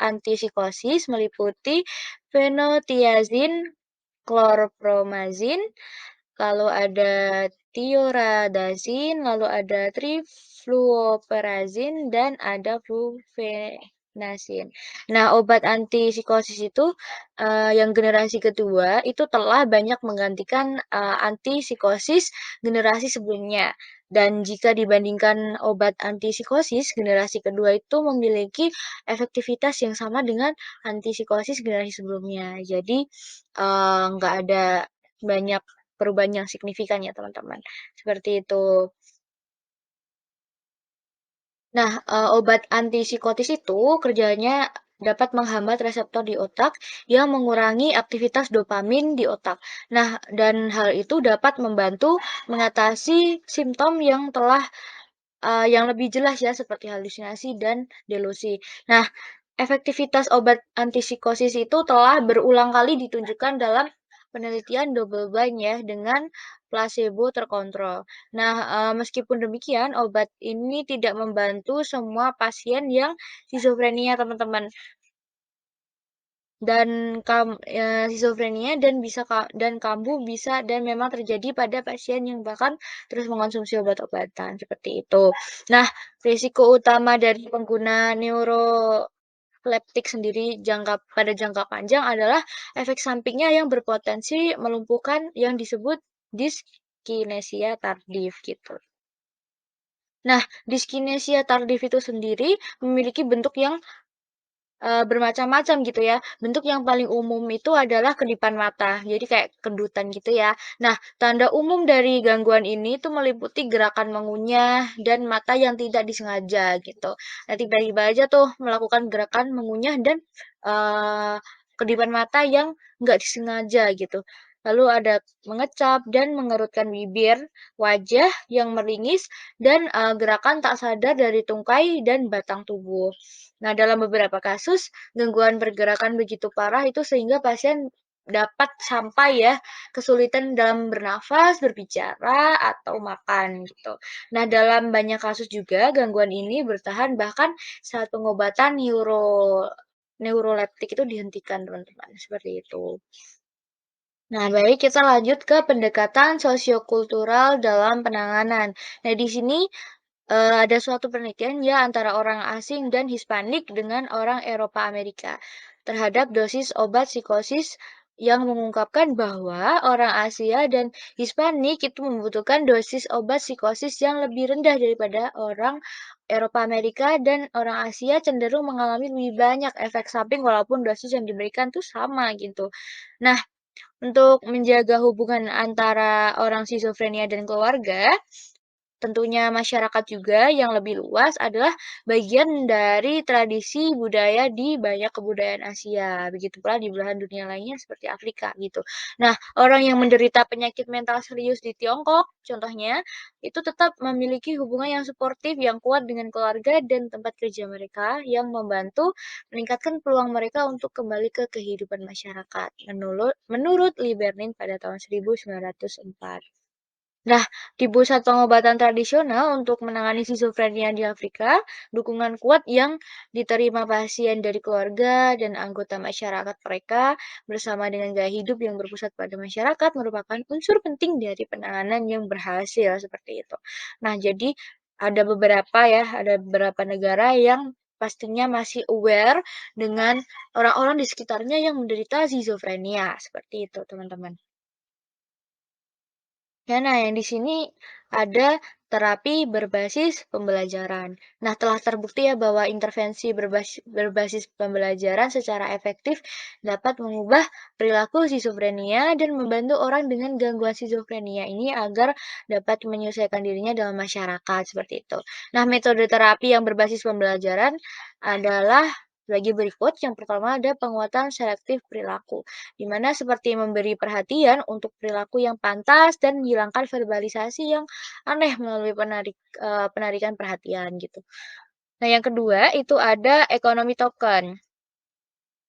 antipsikosis meliputi fenotiazin, klorpromazin, lalu ada tioradazin, lalu ada trifluoperazin, dan ada flufenazin. Nah, obat antipsikosis itu yang generasi kedua itu telah banyak menggantikan antipsikosis generasi sebelumnya. Dan jika dibandingkan obat antipsikosis generasi kedua itu memiliki efektivitas yang sama dengan antipsikosis generasi sebelumnya. Jadi nggak ada banyak perubahan yang signifikan ya teman-teman, seperti itu. Nah, obat antipsikotis itu kerjanya dapat menghambat reseptor di otak yang mengurangi aktivitas dopamin di otak. Nah, dan hal itu dapat membantu mengatasi simptom yang lebih jelas ya seperti halusinasi dan delusi. Nah, efektivitas obat antipsikosis itu telah berulang kali ditunjukkan dalam penelitian double blind ya dengan placebo terkontrol. Nah, meskipun demikian obat ini tidak membantu semua pasien yang skizofrenia, teman-teman. Dan skizofrenia dan kambuh bisa dan memang terjadi pada pasien yang bahkan terus mengonsumsi obat-obatan seperti itu. Nah, risiko utama dari pengguna leptik sendiri pada jangka panjang adalah efek sampingnya yang berpotensi melumpuhkan yang disebut diskinesia tardif gitu. Nah, diskinesia tardif itu sendiri memiliki bentuk yang bermacam-macam gitu ya. Bentuk yang paling umum itu adalah kedipan mata, jadi kayak kedutan gitu ya. Nah, tanda umum dari gangguan ini tuh meliputi gerakan mengunyah dan mata yang tidak disengaja gitu. Nah, tiba-tiba aja tuh melakukan gerakan mengunyah dan, eee, kedipan mata yang nggak disengaja gitu. Lalu ada mengecap dan mengerutkan bibir, wajah yang meringis, dan, gerakan tak sadar dari tungkai dan batang tubuh. Nah, dalam beberapa kasus, gangguan pergerakan begitu parah itu sehingga pasien dapat sampai ya kesulitan dalam bernafas, berbicara, atau makan gitu. Nah, dalam banyak kasus juga gangguan ini bertahan bahkan saat pengobatan neuroleptik itu dihentikan, teman-teman. Seperti itu. Nah, baik kita lanjut ke pendekatan sosiokultural dalam penanganan. Nah, di sini ada suatu penelitian ya antara orang asing dan Hispanik dengan orang Eropa Amerika terhadap dosis obat psikosis yang mengungkapkan bahwa orang Asia dan Hispanik itu membutuhkan dosis obat psikosis yang lebih rendah daripada orang Eropa Amerika dan orang Asia cenderung mengalami lebih banyak efek samping walaupun dosis yang diberikan tuh sama gitu. Nah, untuk menjaga hubungan antara orang skizofrenia dan keluarga, tentunya masyarakat juga yang lebih luas adalah bagian dari tradisi budaya di banyak kebudayaan Asia. Begitu pula di belahan dunia lainnya seperti Afrika gitu. Nah, orang yang menderita penyakit mental serius di Tiongkok, contohnya, itu tetap memiliki hubungan yang suportif, yang kuat dengan keluarga dan tempat kerja mereka, yang membantu meningkatkan peluang mereka untuk kembali ke kehidupan masyarakat. Menurut Lee Berlin pada tahun 1904. Nah, di pusat pengobatan tradisional untuk menangani skizofrenia di Afrika, dukungan kuat yang diterima pasien dari keluarga dan anggota masyarakat mereka bersama dengan gaya hidup yang berpusat pada masyarakat merupakan unsur penting dari penanganan yang berhasil seperti itu. Nah, jadi ada beberapa negara yang pastinya masih aware dengan orang-orang di sekitarnya yang menderita skizofrenia seperti itu, teman-teman. Ya, nah yang di sini ada terapi berbasis pembelajaran. Nah, telah terbukti ya bahwa intervensi berbasis pembelajaran secara efektif dapat mengubah perilaku skizofrenia dan membantu orang dengan gangguan skizofrenia ini agar dapat menyelesaikan dirinya dalam masyarakat seperti itu. Nah, metode terapi yang berbasis pembelajaran adalah bagi berikut. Yang pertama ada penguatan selektif perilaku, di mana seperti memberi perhatian untuk perilaku yang pantas dan menghilangkan verbalisasi yang aneh melalui penarikan perhatian gitu. Nah, yang kedua itu ada ekonomi token.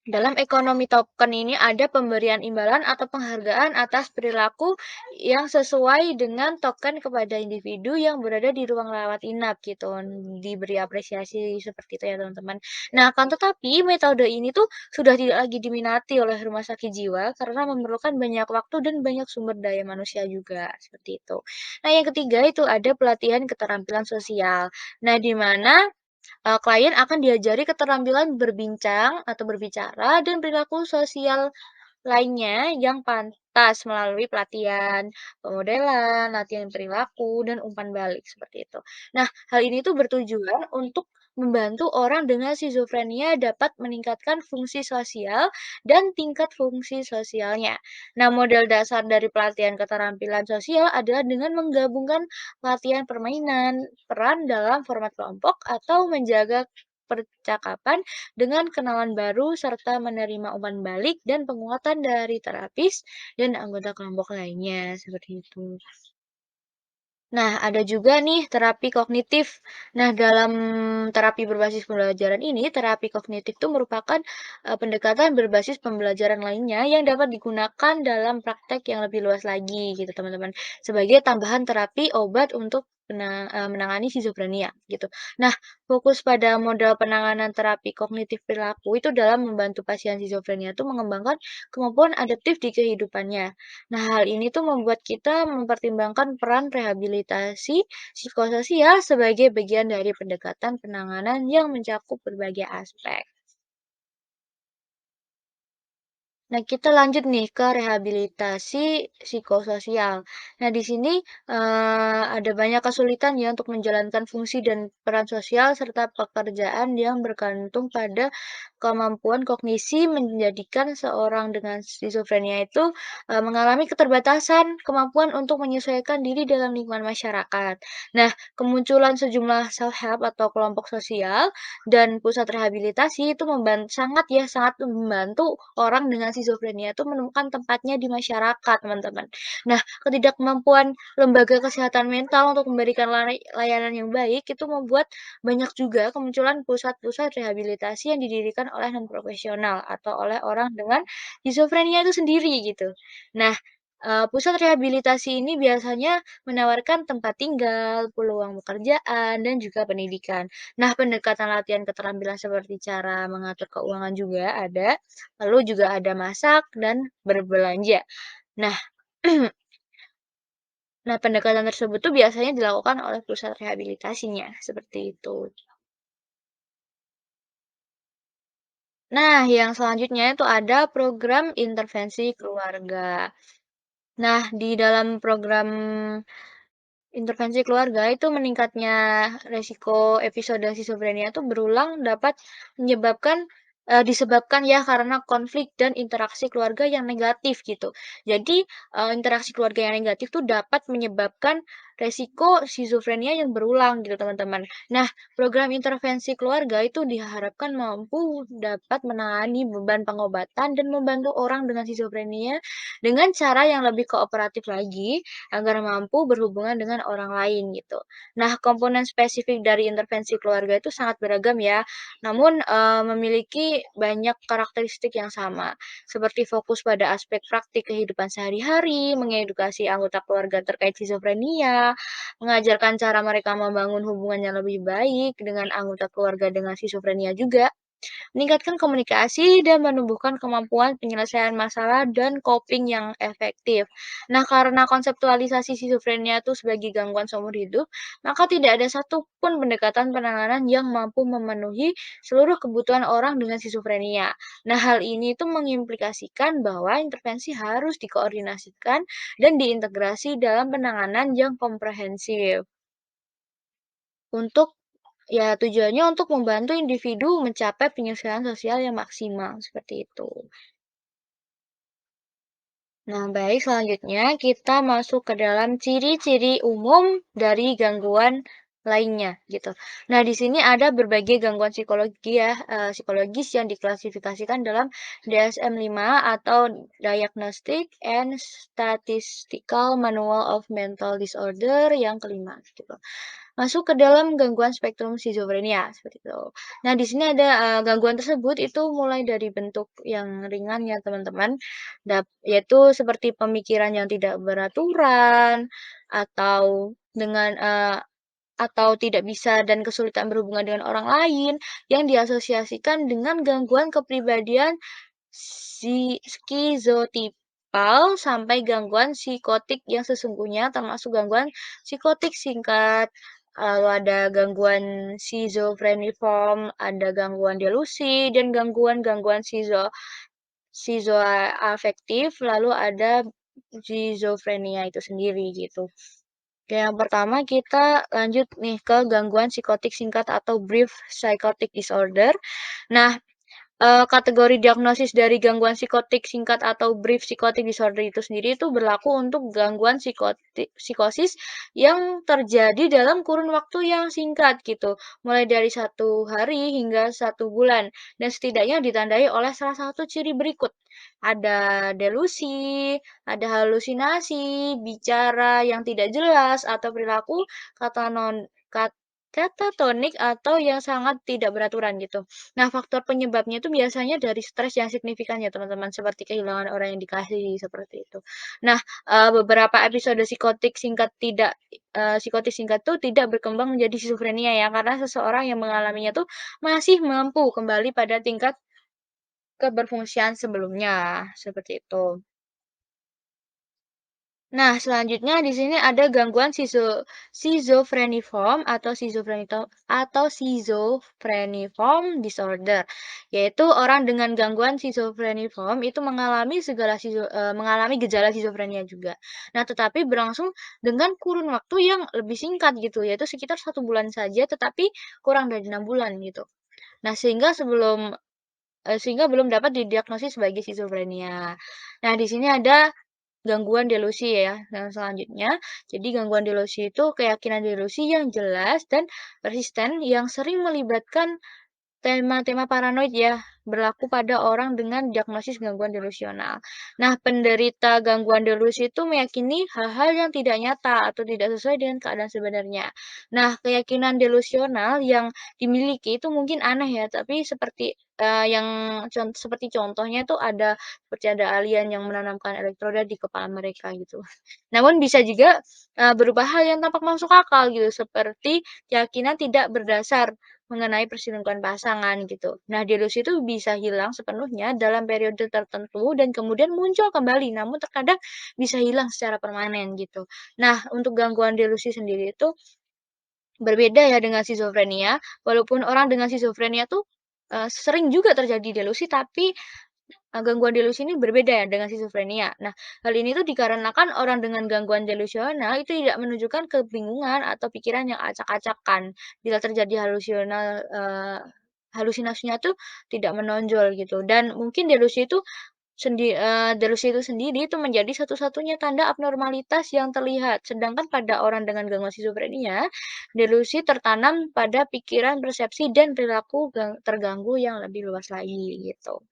Dalam ekonomi token ini ada pemberian imbalan atau penghargaan atas perilaku yang sesuai dengan token kepada individu yang berada di ruang rawat inap gitu. Diberi apresiasi seperti itu ya teman-teman. Nah, akan tetapi metode ini tuh sudah tidak lagi diminati oleh rumah sakit jiwa karena memerlukan banyak waktu dan banyak sumber daya manusia juga seperti itu. Nah, yang ketiga itu ada pelatihan keterampilan sosial. Nah, di mana klien akan diajari keterampilan berbincang atau berbicara dan perilaku sosial lainnya yang pantas melalui pelatihan, pemodelan, latihan perilaku, dan umpan balik seperti itu. Nah, hal ini tuh bertujuan untuk membantu orang dengan skizofrenia dapat meningkatkan fungsi sosial dan tingkat fungsi sosialnya. Nah, model dasar dari pelatihan keterampilan sosial adalah dengan menggabungkan latihan permainan, peran dalam format kelompok, atau menjaga percakapan dengan kenalan baru serta menerima umpan balik dan penguatan dari terapis dan anggota kelompok lainnya, seperti itu. Nah, ada juga nih terapi kognitif. Nah, dalam terapi berbasis pembelajaran ini, terapi kognitif itu merupakan pendekatan berbasis pembelajaran lainnya yang dapat digunakan dalam praktek yang lebih luas lagi gitu, teman-teman. Sebagai tambahan terapi obat untuk menangani skizofrenia gitu. Nah, fokus pada modal penanganan terapi kognitif perilaku itu dalam membantu pasien skizofrenia itu mengembangkan kemampuan adaptif di kehidupannya. Nah, hal ini tuh membuat kita mempertimbangkan peran rehabilitasi psikososial sebagai bagian dari pendekatan penanganan yang mencakup berbagai aspek. Nah, kita lanjut nih ke rehabilitasi psikososial. Nah, di sini ada banyak kesulitan ya untuk menjalankan fungsi dan peran sosial serta pekerjaan yang bergantung pada kemampuan kognisi menjadikan seorang dengan skizofrenia itu mengalami keterbatasan kemampuan untuk menyesuaikan diri dalam lingkungan masyarakat. Nah, kemunculan sejumlah self-help atau kelompok sosial dan pusat rehabilitasi itu sangat membantu orang dengan skizofrenia itu menemukan tempatnya di masyarakat, teman-teman. Nah, ketidakmampuan lembaga kesehatan mental untuk memberikan layanan yang baik itu membuat banyak juga kemunculan pusat-pusat rehabilitasi yang didirikan oleh non-profesional atau oleh orang dengan skizofrenia itu sendiri gitu. Nah, pusat rehabilitasi ini biasanya menawarkan tempat tinggal, peluang pekerjaan, dan juga pendidikan. Nah, pendekatan latihan keterampilan seperti cara mengatur keuangan juga ada, lalu juga ada masak dan berbelanja. Nah, nah pendekatan tersebut tuh biasanya dilakukan oleh pusat rehabilitasinya, seperti itu. Nah, yang selanjutnya itu ada program intervensi keluarga. Nah, di dalam program intervensi keluarga itu meningkatnya resiko episode skizofrenia itu berulang dapat disebabkan ya karena konflik dan interaksi keluarga yang negatif gitu. Jadi, interaksi keluarga yang negatif tuh dapat menyebabkan resiko skizofrenia yang berulang gitu, teman-teman. Nah, program intervensi keluarga itu diharapkan mampu dapat menangani beban pengobatan dan membantu orang dengan skizofrenia dengan cara yang lebih kooperatif lagi agar mampu berhubungan dengan orang lain gitu. Nah, komponen spesifik dari intervensi keluarga itu sangat beragam ya, namun memiliki banyak karakteristik yang sama, seperti fokus pada aspek praktik kehidupan sehari-hari, mengedukasi anggota keluarga terkait skizofrenia, mengajarkan cara mereka membangun hubungan yang lebih baik dengan anggota keluarga dengan skizofrenia juga, meningkatkan komunikasi dan menumbuhkan kemampuan penyelesaian masalah dan coping yang efektif. Nah, karena konseptualisasi skizofrenia itu sebagai gangguan seumur hidup, maka tidak ada satupun pendekatan penanganan yang mampu memenuhi seluruh kebutuhan orang dengan skizofrenia. Nah, hal ini itu mengimplikasikan bahwa intervensi harus dikoordinasikan dan diintegrasi dalam penanganan yang komprehensif. Untuk Ya, tujuannya untuk membantu individu mencapai penyelesaian sosial yang maksimal, seperti itu. Nah, baik, selanjutnya kita masuk ke dalam ciri-ciri umum dari gangguan lainnya, gitu. Nah, di sini ada berbagai gangguan psikologi ya, psikologis yang diklasifikasikan dalam DSM-5 atau Diagnostic and Statistical Manual of Mental Disorder yang kelima, gitu. Masuk ke dalam gangguan spektrum skizofrenia, seperti itu. Nah, di sini ada, gangguan tersebut itu mulai dari bentuk yang ringan ya, teman-teman, yaitu seperti pemikiran yang tidak beraturan, atau dengan, atau tidak bisa dan kesulitan berhubungan dengan orang lain, yang diasosiasikan dengan gangguan kepribadian skizotipal sampai gangguan psikotik yang sesungguhnya termasuk gangguan psikotik singkat, lalu ada gangguan schizophreniform, ada gangguan delusi, dan gangguan-gangguan schizoafektif, lalu ada schizophrenia itu sendiri gitu. Oke, yang pertama kita lanjut nih ke gangguan psikotik singkat atau brief psychotic disorder. Nah, kategori diagnosis dari gangguan psikotik singkat atau brief psychotic disorder itu sendiri itu berlaku untuk gangguan psikosis yang terjadi dalam kurun waktu yang singkat gitu, mulai dari 1 hari hingga 1 bulan, dan setidaknya ditandai oleh salah satu ciri berikut. Ada delusi, ada halusinasi, bicara yang tidak jelas, atau perilaku katanon kat katatonik atau yang sangat tidak beraturan gitu. Nah, faktor penyebabnya itu biasanya dari stres yang signifikan ya, teman-teman, seperti kehilangan orang yang dikasihi, seperti itu. Nah, beberapa episode psikotik singkat tuh tidak berkembang menjadi skizofrenia ya, karena seseorang yang mengalaminya tuh masih mampu kembali pada tingkat keberfungsian sebelumnya, seperti itu. Nah, selanjutnya di sini ada gangguan schizophreniform atau schizophreniform disorder, yaitu orang dengan gangguan schizophreniform itu mengalami gejala schizophrenia juga. Nah, tetapi berlangsung dengan kurun waktu yang lebih singkat gitu, yaitu sekitar 1 bulan saja, tetapi kurang dari 6 bulan gitu. Nah, sehingga belum dapat didiagnosis sebagai schizophrenia. Nah, di sini ada gangguan delusi ya, yang selanjutnya. Jadi gangguan delusi itu keyakinan delusi yang jelas dan persisten yang sering melibatkan tema-tema paranoid ya, berlaku pada orang dengan diagnosis gangguan delusional. Nah, penderita gangguan delusi itu meyakini hal-hal yang tidak nyata atau tidak sesuai dengan keadaan sebenarnya. Nah, keyakinan delusional yang dimiliki itu mungkin aneh ya, tapi seperti contohnya itu seperti ada alien yang menanamkan elektroda di kepala mereka gitu. Namun bisa juga berupa hal yang tampak masuk akal gitu, seperti keyakinan tidak berdasar mengenai perselingkuhan pasangan gitu. Nah, delusi itu bisa hilang sepenuhnya dalam periode tertentu dan kemudian muncul kembali, namun terkadang bisa hilang secara permanen gitu. Nah, untuk gangguan delusi sendiri itu berbeda ya dengan skizofrenia, walaupun orang dengan skizofrenia tuh sering juga terjadi delusi, tapi gangguan delusi ini berbeda ya dengan skizofrenia. Nah, hal ini tuh dikarenakan orang dengan gangguan delusional itu tidak menunjukkan kebingungan atau pikiran yang acak-acakan. Bila terjadi halusinasinya tuh tidak menonjol gitu. Dan mungkin delusi itu sendiri itu menjadi satu-satunya tanda abnormalitas yang terlihat. Sedangkan pada orang dengan gangguan skizofrenia, delusi tertanam pada pikiran, persepsi, dan perilaku terganggu yang lebih luas lagi gitu.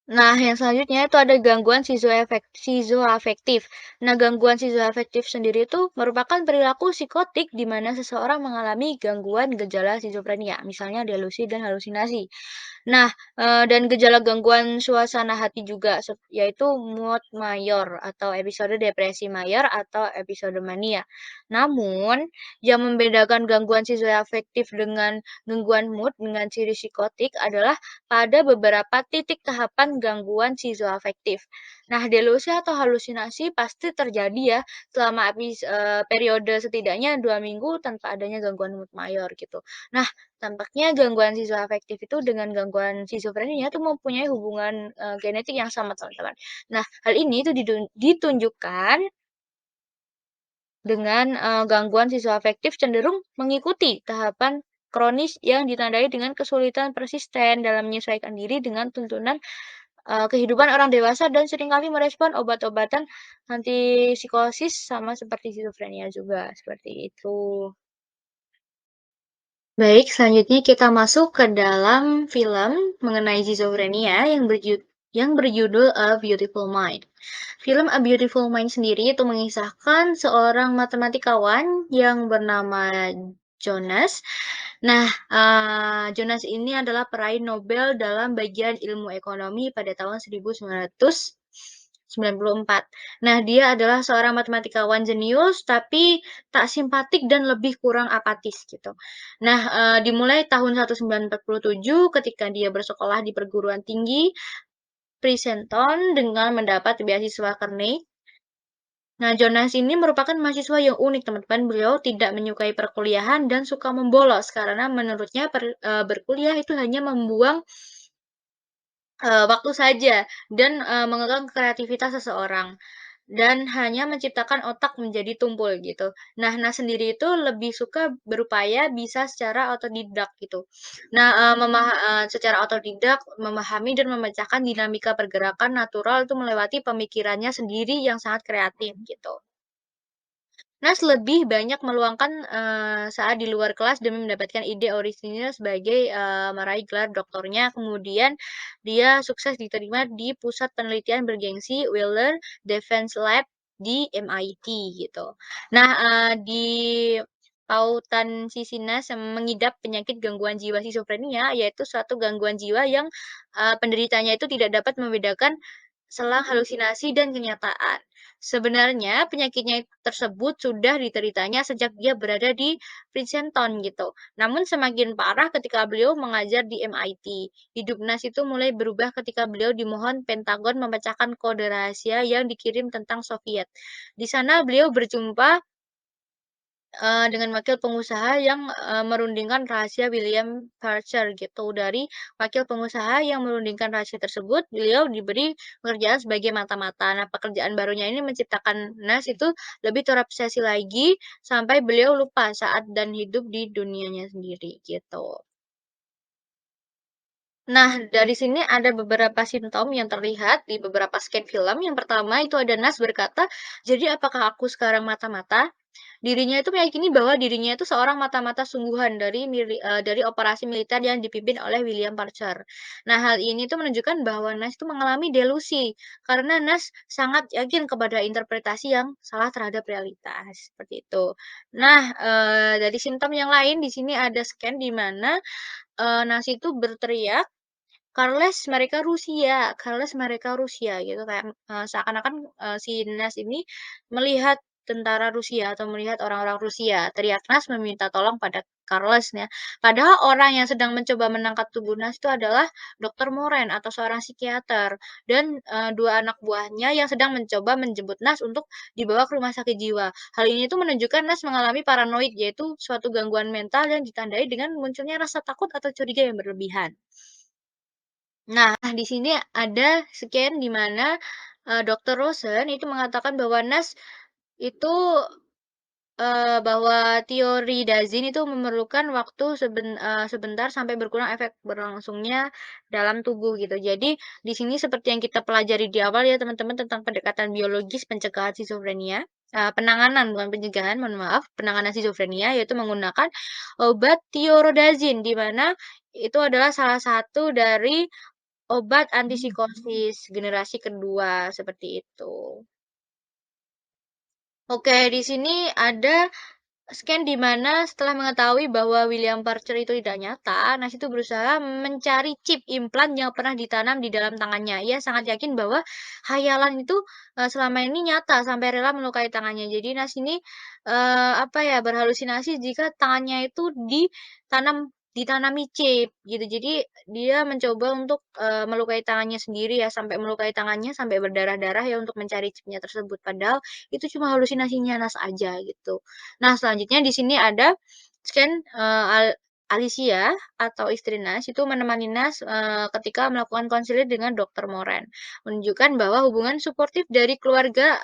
Nah, yang selanjutnya itu ada gangguan skizoafektif. Nah, gangguan skizoafektif sendiri itu merupakan perilaku psikotik di mana seseorang mengalami gangguan gejala skizofrenia, misalnya delusi dan halusinasi. Nah, dan gejala gangguan suasana hati juga, yaitu mood mayor atau episode depresi mayor atau episode mania. Namun, yang membedakan gangguan skizoafektif dengan gangguan mood dengan ciri psikotik adalah pada beberapa titik tahapan gangguan skizoafektif. Nah, delusi atau halusinasi pasti terjadi ya selama periode setidaknya 2 minggu tanpa adanya gangguan mood mayor gitu. Nah, tampaknya gangguan skizoafektif itu dengan gangguan skizofrenia itu mempunyai hubungan genetik yang sama, teman-teman. Nah, hal ini itu ditunjukkan dengan gangguan skizoafektif cenderung mengikuti tahapan kronis yang ditandai dengan kesulitan persisten dalam menyesuaikan diri dengan tuntunan kehidupan orang dewasa dan seringkali merespon obat-obatan antipsikosis sama seperti skizofrenia juga, seperti itu. Baik, selanjutnya kita masuk ke dalam film mengenai schizophrenia yang berjudul A Beautiful Mind. Film A Beautiful Mind sendiri itu mengisahkan seorang matematikawan yang bernama Jonas. Nah, Jonas ini adalah peraih Nobel dalam bagian ilmu ekonomi pada tahun 1994. Nah, dia adalah seorang matematikawan jenius, tapi tak simpatik dan lebih kurang apatis gitu. Nah, dimulai tahun 1947 ketika dia bersekolah di perguruan tinggi Princeton dengan mendapat beasiswa Carnegie. Nah, Jonas ini merupakan mahasiswa yang unik, teman-teman. Beliau tidak menyukai perkuliahan dan suka membolos karena menurutnya berkuliah itu hanya membuang waktu saja dan mengekang kreativitas seseorang dan hanya menciptakan otak menjadi tumpul gitu. Nah sendiri itu lebih suka berupaya bisa secara otodidak gitu. Nah, secara otodidak memahami dan memecahkan dinamika pergerakan natural itu melewati pemikirannya sendiri yang sangat kreatif gitu. Nas lebih banyak meluangkan, saat di luar kelas demi mendapatkan ide orisinil sebagai, meraih gelar doktornya. Kemudian dia sukses diterima di pusat penelitian bergengsi Wheeler Defense Lab di MIT gitu. Nah, di pautan Sisinas yang mengidap penyakit gangguan jiwa skizofrenia, yaitu suatu gangguan jiwa yang, penderitanya itu tidak dapat membedakan selang halusinasi dan kenyataan. Sebenarnya penyakitnya tersebut sudah diteritanya sejak dia berada di Princeton gitu. Namun semakin parah ketika beliau mengajar di MIT. Hidup Nas itu mulai berubah ketika beliau dimohon Pentagon memecahkan kode rahasia yang dikirim tentang Soviet. Di sana beliau berjumpa dengan wakil pengusaha yang merundingkan rahasia William Parcher gitu. Dari wakil pengusaha yang merundingkan rahasia tersebut, beliau diberi pekerjaan sebagai mata-mata. Nah, pekerjaan barunya ini menciptakan Nas itu lebih terobsesi lagi sampai beliau lupa saat dan hidup di dunianya sendiri gitu. Nah, dari sini ada beberapa simptom yang terlihat di beberapa scan film. Yang pertama itu ada Nas berkata, "Jadi apakah aku sekarang mata-mata?" Dirinya itu meyakini bahwa dirinya itu seorang mata-mata sungguhan dari operasi militer yang dipimpin oleh William Parcher. Nah, hal ini tuh menunjukkan bahwa Nas itu mengalami delusi karena Nas sangat yakin kepada interpretasi yang salah terhadap realitas, seperti itu. Nah, dari simptom yang lain di sini ada scan di mana Nas itu berteriak, Carles mereka Rusia," gitu kayak, seakan-akan, si Nas ini melihat tentara Rusia atau melihat orang-orang Rusia. Teriak Nas meminta tolong pada Carles ya. Padahal orang yang sedang mencoba menangkap tubuh Nas itu adalah Dokter Moran atau seorang psikiater dan, 2 anak buahnya yang sedang mencoba menjemput Nas untuk dibawa ke rumah sakit jiwa. Hal ini tuh menunjukkan Nas mengalami paranoid, yaitu suatu gangguan mental yang ditandai dengan munculnya rasa takut atau curiga yang berlebihan. Nah, di sini ada scan di mana, Dokter Rosen itu mengatakan bahwa Nas itu, bahwa teori Dazin itu memerlukan waktu sebentar sampai berkurang efek berlangsungnya dalam tubuh gitu. Jadi di sini seperti yang kita pelajari di awal ya teman-teman tentang pendekatan biologis pencegahan skizofrenia, penanganan bukan pencegahan, mohon maaf, penanganan skizofrenia yaitu menggunakan obat tiroidazin di mana itu adalah salah satu dari obat antipsikosis generasi kedua, seperti itu. Oke, di sini ada scan di mana setelah mengetahui bahwa William Parcher itu tidak nyata, Nas itu berusaha mencari chip implan yang pernah ditanam di dalam tangannya. Ia sangat yakin bahwa hayalan itu selama ini nyata sampai rela melukai tangannya. Jadi Nas ini apa ya berhalusinasi jika tangannya itu ditanami chip gitu. Jadi dia mencoba untuk melukai tangannya sendiri ya sampai melukai tangannya sampai berdarah-darah ya untuk mencari chipnya tersebut. Padahal itu cuma halusinasinya Nas aja gitu. Nah, selanjutnya di sini ada scan, Alicia atau istri Nas itu menemani Nas, ketika melakukan konseling dengan Dokter Moran, menunjukkan bahwa hubungan suportif dari keluarga,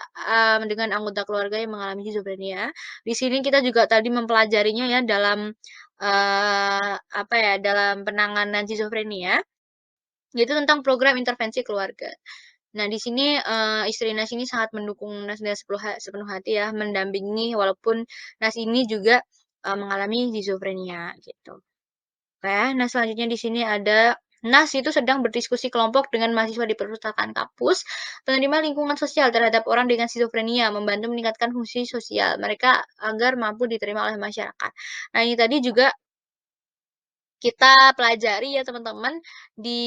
dengan anggota keluarga yang mengalami skizofrenia. Di sini kita juga tadi mempelajarinya ya dalam, apa ya, dalam penanganan skizofrenia, yaitu tentang program intervensi keluarga. Nah, di sini, istri Nas ini sangat mendukung Nas dengan sepenuh hati ya, mendampingi walaupun Nas ini juga, mengalami skizofrenia gitu. Oke, nah selanjutnya di sini ada Nas itu sedang berdiskusi kelompok dengan mahasiswa di perpustakaan kampus, penerima lingkungan sosial terhadap orang dengan skizofrenia, membantu meningkatkan fungsi sosial mereka agar mampu diterima oleh masyarakat. Nah, ini tadi juga kita pelajari ya teman-teman di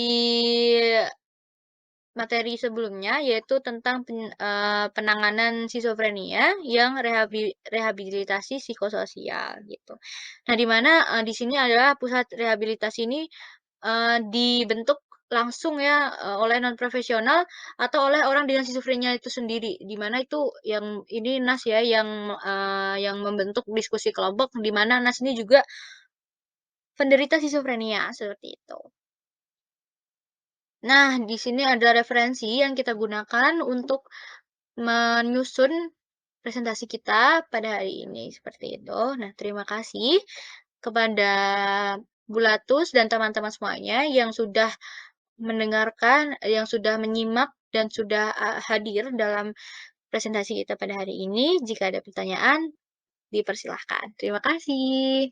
materi sebelumnya, yaitu tentang penanganan skizofrenia yang rehabilitasi psikososial gitu. Nah, di mana, di sini adalah pusat rehabilitasi ini, dibentuk langsung ya, oleh non-profesional atau oleh orang dengan skizofrenia itu sendiri, di mana itu yang ini Nas ya yang membentuk diskusi kelompok, di mana Nas ini juga penderita skizofrenia, seperti itu. Nah, di sini ada referensi yang kita gunakan untuk menyusun presentasi kita pada hari ini, seperti itu. Nah, terima kasih kepada Bulatus dan teman-teman semuanya yang sudah mendengarkan, yang sudah menyimak dan sudah hadir dalam presentasi kita pada hari ini. Jika ada pertanyaan, dipersilahkan. Terima kasih.